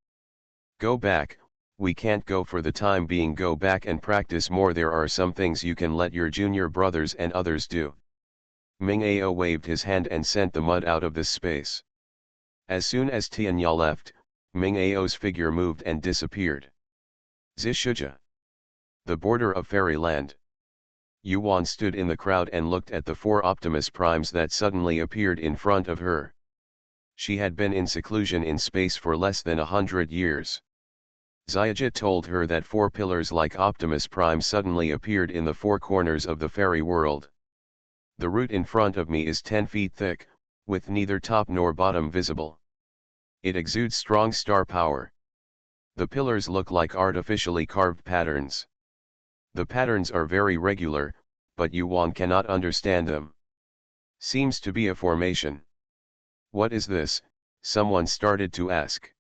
Go back. We can't go for the time being. Go back and practice more. There are some things you can let your junior brothers and others do. Ming Ao waved his hand and sent the mud out of this space. As soon as Tianya left, Ming Ao's figure moved and disappeared. Zishuja. The border of fairyland. Yuan stood in the crowd and looked at the 4 Optimus Primes that suddenly appeared in front of her. She had been in seclusion in space for less than 100 years. Zyajit told her that 4 pillars like Optimus Prime suddenly appeared in the 4 corners of the fairy world. The root in front of me is 10 feet thick, with neither top nor bottom visible. It exudes strong star power. The pillars look like artificially carved patterns. The patterns are very regular, but Yuan cannot understand them. Seems to be a formation. What is this? Someone started to ask.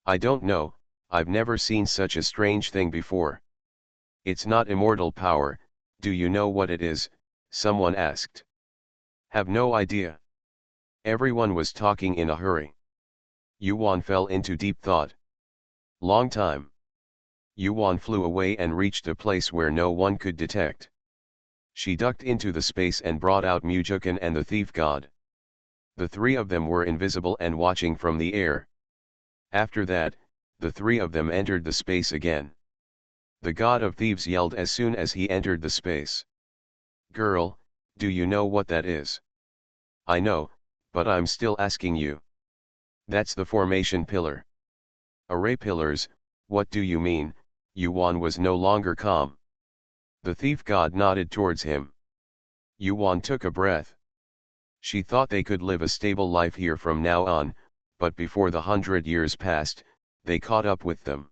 I don't know, I've never seen such a strange thing before. It's not immortal power, do you know what it is? Someone asked. Have no idea. Everyone was talking in a hurry. Yuan fell into deep thought. Long time. Yuan flew away and reached a place where no one could detect. She ducked into the space and brought out Mujukan and the thief god. The 3 of them were invisible and watching from the air. After that, the 3 of them entered the space again. The god of thieves yelled as soon as he entered the space. Girl, do you know what that is? I know, but I'm still asking you. That's the formation pillar. Array pillars, what do you mean? Yuan was no longer calm. The thief god nodded towards him. Yuan took a breath. She thought they could live a stable life here from now on, but before the 100 years passed, they caught up with them.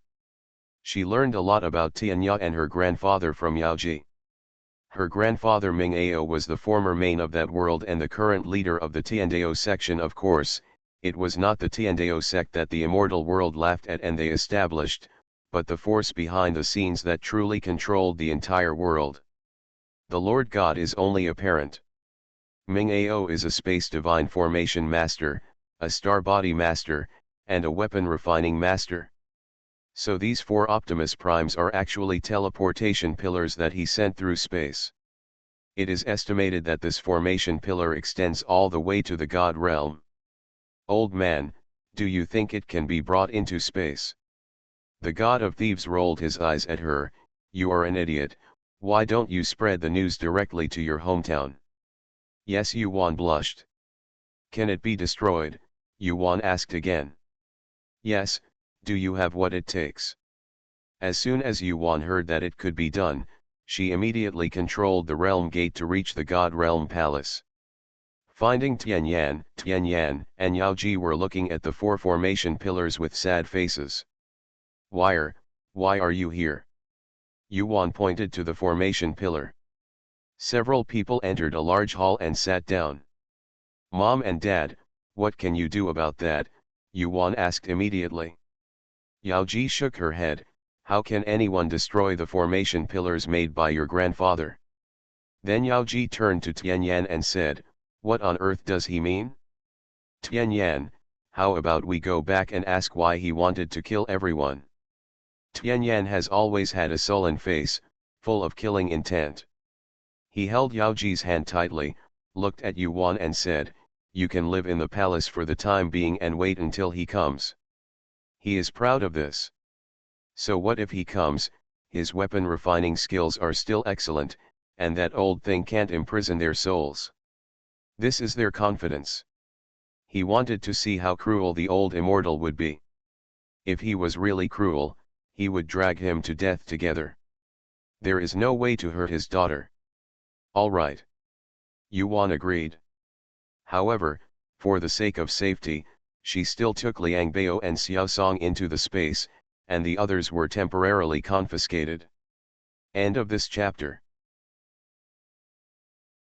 She learned a lot about Tianya and her grandfather from Yaoji. Her grandfather Ming Ao was the former main of that world and the current leader of the Tiandao section. Of course, it was not the Tiandao sect that the immortal world laughed at and they established, but the force behind the scenes that truly controlled the entire world. The Lord God is only apparent. Ming Ao is a space divine formation master, a star body master, and a weapon refining master. So these 4 Optimus Primes are actually teleportation pillars that he sent through space. It is estimated that this formation pillar extends all the way to the God realm. Old man, do you think it can be brought into space? The god of thieves rolled his eyes at her. You are an idiot, why don't you spread the news directly to your hometown? Yes, Yuan blushed. Can it be destroyed? Yuan asked again. Yes. Do you have what it takes? As soon as Yuan heard that it could be done, she immediately controlled the realm gate to reach the God Realm Palace. Finding Tianyan, and Yaoji were looking at the 4 formation pillars with sad faces. Why are you here? Yuan pointed to the formation pillar. Several people entered a large hall and sat down. Mom and Dad, what can you do about that? Yuan asked immediately. Yaoji shook her head. How can anyone destroy the formation pillars made by your grandfather? Then Yao Ji turned to Tianyan and said, "What on earth does he mean? Tianyan, how about we go back and ask why he wanted to kill everyone?" Tianyan has always had a sullen face, full of killing intent. He held Yao Ji's hand tightly, looked at Yuan and said, "You can live in the palace for the time being and wait until he comes." He is proud of this. So what if he comes, his weapon refining skills are still excellent, and that old thing can't imprison their souls? This is their confidence. He wanted to see how cruel the old immortal would be. If he was really cruel, he would drag him to death together. There is no way to hurt his daughter. All right. Yuan agreed. However, for the sake of safety, she still took Liang Bao and Xiao Song into the space, and the others were temporarily confiscated. End of this chapter.